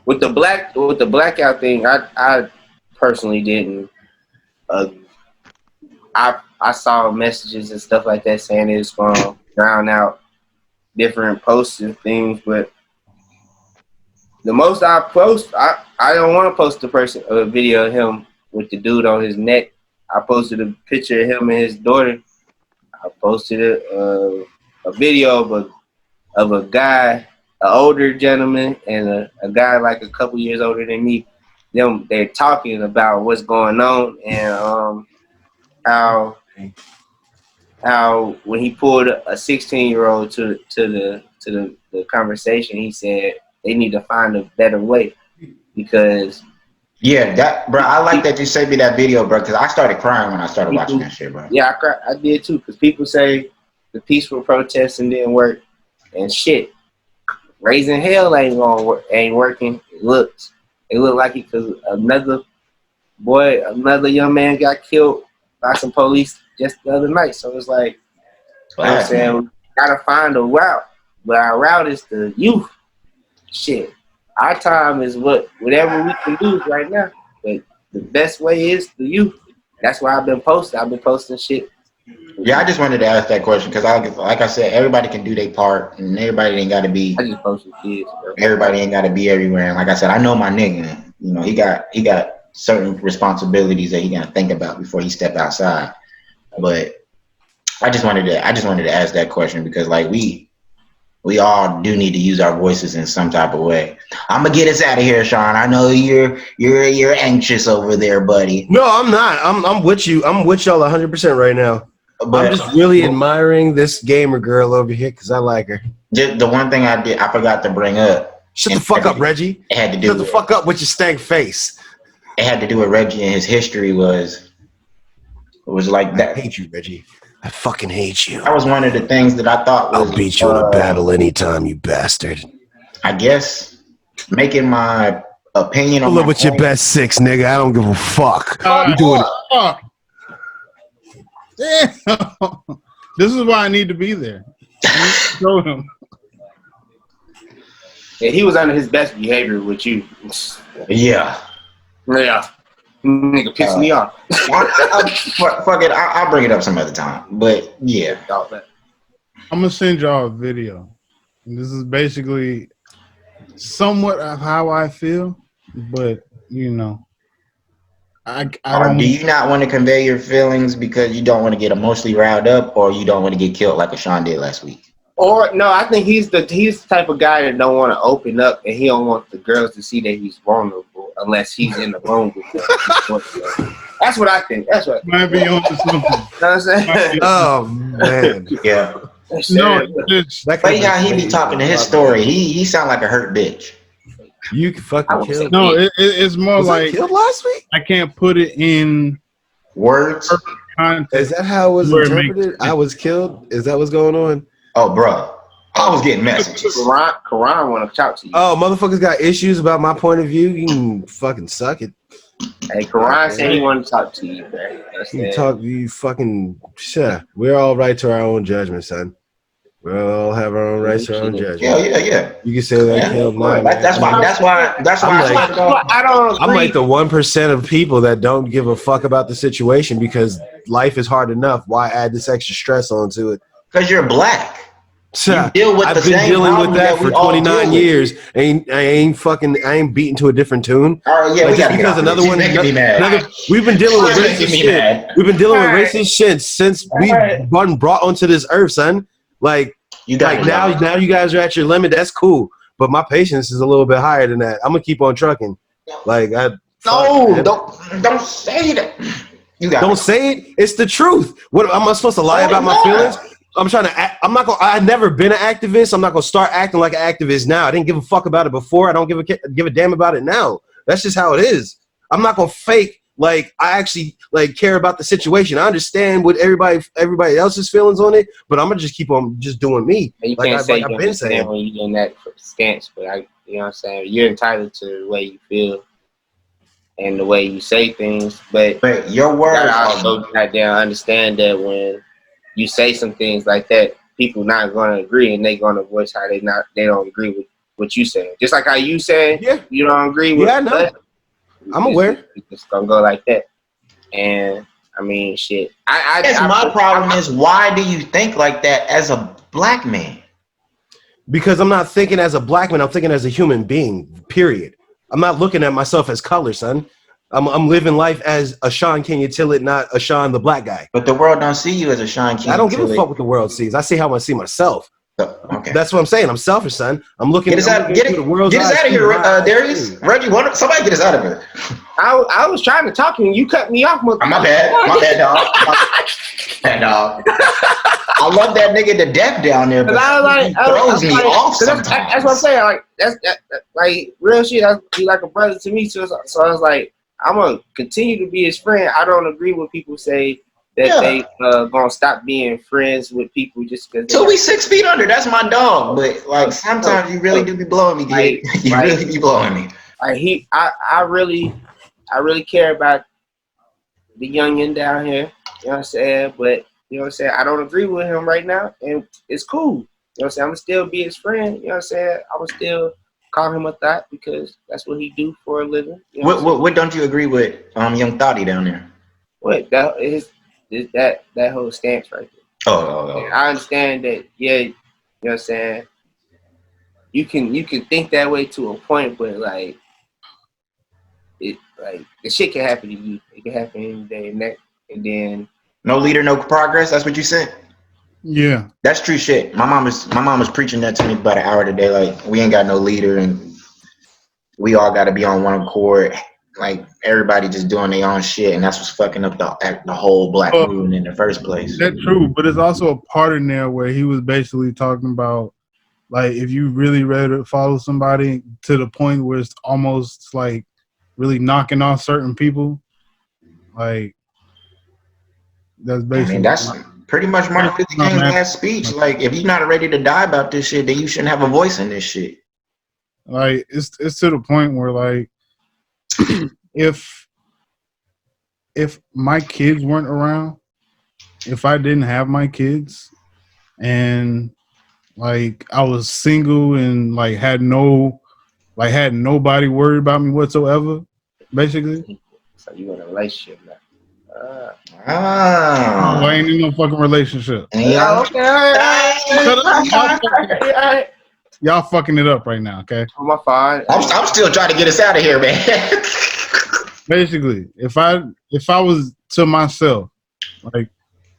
with the blackout thing. I personally didn't. I saw messages and stuff like that saying it's going to drown out different posts and things, but the most I post, I don't want to post a video of him with the dude on his neck. I posted a picture of him and his daughter. I posted a video of a guy, an older gentleman, and a guy like a couple years older than me. They're talking about what's going on and how when he pulled a 16-year-old to the conversation, he said they need to find a better way because that bro, I like that you sent me that video, bro, because I started crying when I started watching that shit, bro. Yeah, I did too, because people say the peaceful protesting didn't work and shit. Raising hell ain't working. It looked like it because another young man got killed by some police just the other night. So it's like, you know what I'm saying, we gotta find a route, but our route is the youth. Shit, our time is whatever we can do right now. But the best way is the youth. That's why I've been posting shit. Yeah, I just wanted to ask that question because, like I said, everybody can do their part, and everybody ain't got to be. I just posted kids, bro. Everybody ain't got to be everywhere. And like I said, I know my nigga. You know, he got certain responsibilities that he got to think about before he step outside. But I just wanted to ask that question because, like, we all do need to use our voices in some type of way. I'm gonna get us out of here, Sean. I know you're anxious over there, buddy. No, I'm not. I'm with you. I'm with y'all 100% right now. But I'm just really admiring this gamer girl over here because I like her. The one thing I forgot to bring up. Shut the fuck up, Reggie. It had to do. Shut the fuck up with your stank face. It had to do with Reggie and his history was like that. I hate you, Reggie. I fucking hate you. That was one of the things that I thought was. I'll beat you in a battle anytime, you bastard. I guess making my opinion on. Pull up with your best six, nigga. I don't give a fuck. You doing it? Damn. This is why I need to be there. Show him. Yeah, he was under his best behavior with you. Yeah. Nigga pissed me off. Fuck it. I'll bring it up some other time. But yeah. I'm gonna send y'all a video. And this is basically somewhat of how I feel, but you know, I don't. Do you not want to convey your feelings because you don't want to get emotionally riled up, or you don't want to get killed like Sean did last week? Or no, I think he's the type of guy that don't want to open up, and he don't want the girls to see that he's vulnerable unless he's in the room with them. That's what I think. That's what. Might be on to something. You know what I'm saying? Oh man. Yeah. No, but yeah, he be talking to his story. He sound like a hurt bitch. You can fucking kill. No, it's more like killed last week. I can't put it in words. Context. Is that how it was interpreted? I was killed. Is that what's going on? Oh, bro, I was getting messages. Karan want to talk to you. Oh, motherfuckers got issues about my point of view. You can fucking suck it. Hey, Karan said he wanted to talk to you, man. You fucking shit. We're all right to our own judgment, son. We all have our own rights to our own judgment. Yeah. You can say that, Caleb. No, That's why I'm like the 1% of people that don't give a fuck about the situation because life is hard enough. Why add this extra stress onto it? Because you're black. I've been dealing with that for 29 years. I ain't beating to a different tune. Oh yeah, like just because another one. We've been dealing with racist shit. We've been dealing with racist shit since we've been brought onto this earth, son. Like now you guys are at your limit. That's cool, but my patience is a little bit higher than that. I'm gonna keep on trucking. Like don't say that. Don't say it. It's the truth. What am I supposed to lie about my feelings? I'm trying to act. I've never been an activist. I'm not gonna start acting like an activist now. I didn't give a fuck about it before. I don't give a damn about it now. That's just how it is. I'm not gonna fake like I actually like care about the situation. I understand what everybody else's feelings on it, but I'm gonna just keep on just doing me. You can't say I've been saying when you're in that stance, but you know what I'm saying. You're entitled to the way you feel and the way you say things, but your words. You gotta also goddamn understand that when you say some things like that, people not gonna agree, and they gonna voice how they don't agree with what you saying. Just like how you said, you don't agree with. Yeah, no, I'm aware. It's gonna go like that, and I mean, shit. My problem is, why do you think like that as a black man? Because I'm not thinking as a black man. I'm thinking as a human being. Period. I'm not looking at myself as color, son. I'm living life as a Sean Can You Till It, not a Sean the black guy. But the world don't see you as a Sean Can You Till It. I don't give a fuck what the world sees. I see how I see myself. Okay. That's what I'm saying. I'm selfish, son. I'm looking get us out of here, Darius. Reggie, somebody get us out of here. I was trying to talk to you. You cut me off. My bad, dog. I love that nigga to death down there, but he throws me off sometimes. That's what I'm saying. Like that's like real shit. He's like a brother to me. So I was like, I'm gonna continue to be his friend. I don't agree when people say that they gonna stop being friends with people just because. Till we 6 feet under. That's my dog. But like sometimes you really do be blowing me, dude. You really be blowing me. Like I really care about the youngin down here. You know what I'm saying? But you know what I'm saying? I don't agree with him right now, and it's cool. You know what I'm saying? I'm gonna still be his friend. You know what I'm saying? I would still call him a thought because that's what he do for a living. You know what don't you agree with young Thotty down there? What that is that whole stance right there. Oh. I understand that, you know what I'm saying? You can think that way to a point, but like the shit can happen to you. It can happen any day and then no leader, no progress. That's what you said. Yeah, that's true shit. My mom was preaching that to me about an hour today. Like we ain't got no leader, and we all got to be on one accord. Like everybody just doing their own shit, and that's what's fucking up the whole black movement in the first place. That's true, but there's also a part in there where he was basically talking about like if you really ready to follow somebody to the point where it's almost like really knocking off certain people, like. That's basically. I mean, that's pretty much Martin Luther King's last speech. Like, if you're not ready to die about this shit, then you shouldn't have a voice in this shit. Like, it's to the point where, like, if my kids weren't around, if I didn't have my kids, and like I was single and like had nobody worried about me whatsoever, basically. So you in a relationship now? No, I ain't in no fucking relationship. Yeah. Okay. Y'all fucking it up right now, okay? Oh, my fault. I'm still trying to get us out of here, man. Basically, if I was to myself, like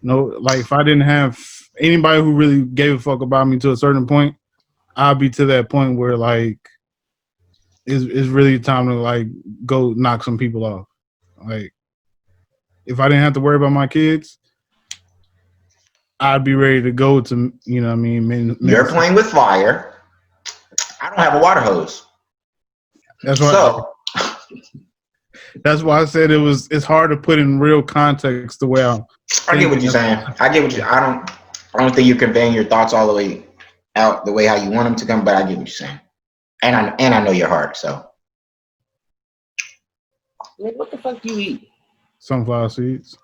if I didn't have anybody who really gave a fuck about me to a certain point, I'd be to that point where like it's really time to like go knock some people off. Like if I didn't have to worry about my kids, I'd be ready to go to, you know what I mean? You're playing with fire. I don't have a water hose. That's why I said it's hard to put in real context the way I get what you're saying. I don't think you're conveying your thoughts all the way out the way how you want them to come, but I get what you're saying. And I know your heart, so. Nigga, what the fuck you eat? Sunflower seeds.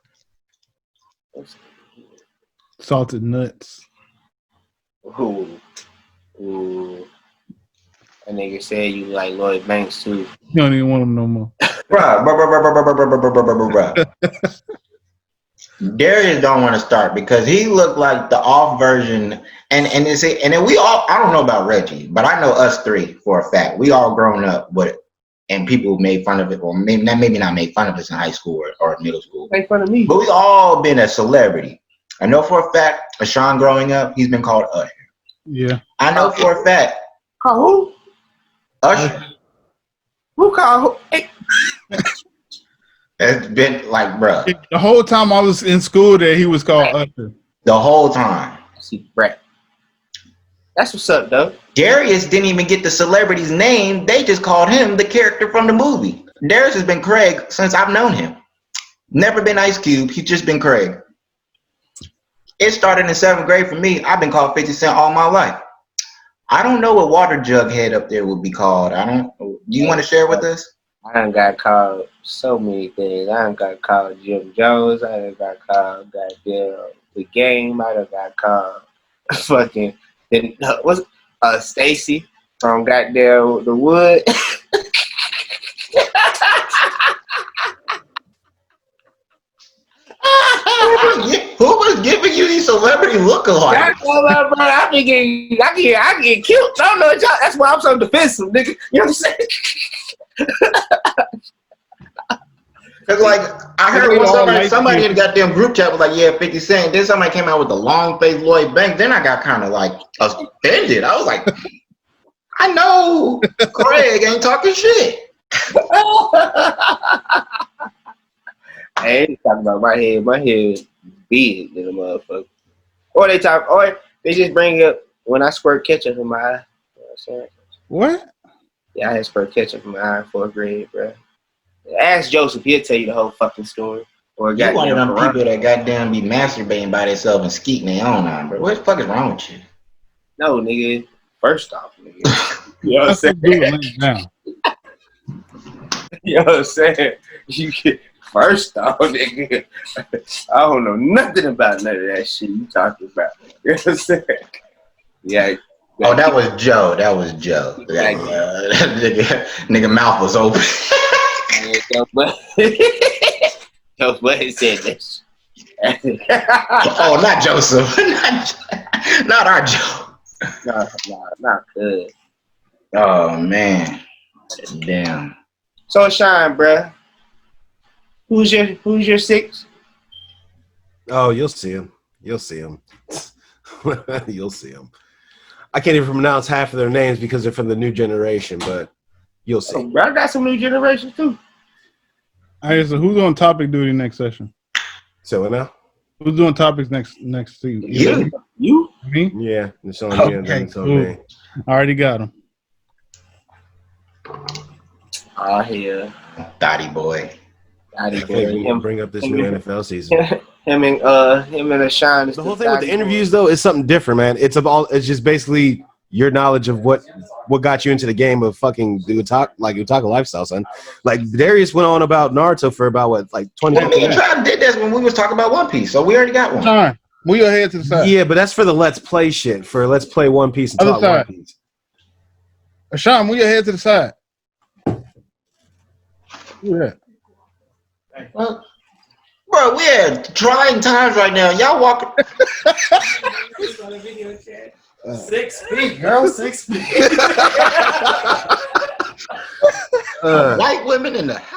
Salted nuts. Ooh. Ooh. That nigga said you like Lloyd Banks too. You don't even want them no more. Bruh. Darius don't want to start because he looked like the off version, and then we all, I don't know about Reggie, but I know us three for a fact. We all grown up with it, and people made fun of it, or maybe not made fun of us in high school or middle school. Make fun of me. But we all been a celebrity. I know for a fact, Ashawn growing up, he's been called Usher. Yeah. I know for a fact. Call who? Usher. Who called who? Hey. It's been like, bro. The whole time I was in school there, he was called Usher. The whole time. See, Brett. That's what's up, though. Darius didn't even get the celebrity's name. They just called him the character from the movie. Darius has been Craig since I've known him. Never been Ice Cube. He's just been Craig. It started in 7th grade for me. I've been called 50 Cent all my life. I don't know what Water Jug Head up there would be called. Do you want to share with us? I done got called so many things. I done got called Jim Jones. I done got called goddamn The Game. I done got called fucking Stacy from goddamn The Wood. Who was giving you these celebrity lookalikes? I get killed. I don't know what y'all. That's why I'm so defensive, nigga. You know what I'm saying? Cause like I heard when somebody in the goddamn group chat was like, yeah, 50 Cent. Then somebody came out with the long face Lloyd Banks. Then I got kind of like offended. I was like, I know Craig ain't talking shit. I ain't talking about my head. My head big than a motherfucker. Or they just bring up when I squirt ketchup in my eye. You know what I'm saying? What? Yeah, I had squirt ketchup in my eye in 4th grade, bro. Ask Joseph, he'll tell you the whole fucking story. Or You one of them people that goddamn be masturbating by themselves and skeeting their own on, bro. What the fuck is wrong with you? No, nigga. First off, nigga. You know what I'm saying? You know what I'm saying? First off, nigga. I don't know nothing about none of that shit you talking about. You know what I'm saying? Yeah. Oh, that was Joe. Nigga mouth was open. Your buddy said this. Oh, not Joseph. not our Joe. No, not good. Oh man, damn. So Shine, bruh. Who's your 6? Oh, you'll see him. You'll see him. You'll see him. I can't even pronounce half of their names because they're from the new generation, but you'll see. Oh, bro, I got some new generations too. All right, so who's on topic duty next session? So what now? Who's doing topics next season? You? Me? Yeah, it's on Okay, you and then it's on cool. me. I already got him. Oh, yeah. Dottie boy. I think we can bring up this new NFL season. Him and Shine. The whole thing with the interviews, though, is something different, man. It's just basically your knowledge of what got you into the game of fucking Utaka lifestyle, son. Like Darius went on about Naruto for about 20 minutes. Me and Trav did this when we was talking about One Piece, so we already got one. All right, move your head to the side. Yeah, but that's for the Let's Play shit. For Let's Play One Piece and talk One Piece. Sean, move your head to the side. Yeah. Well, bro, we're trying times right now. Y'all walking. 6 feet, girl. 6 feet. White women in the house.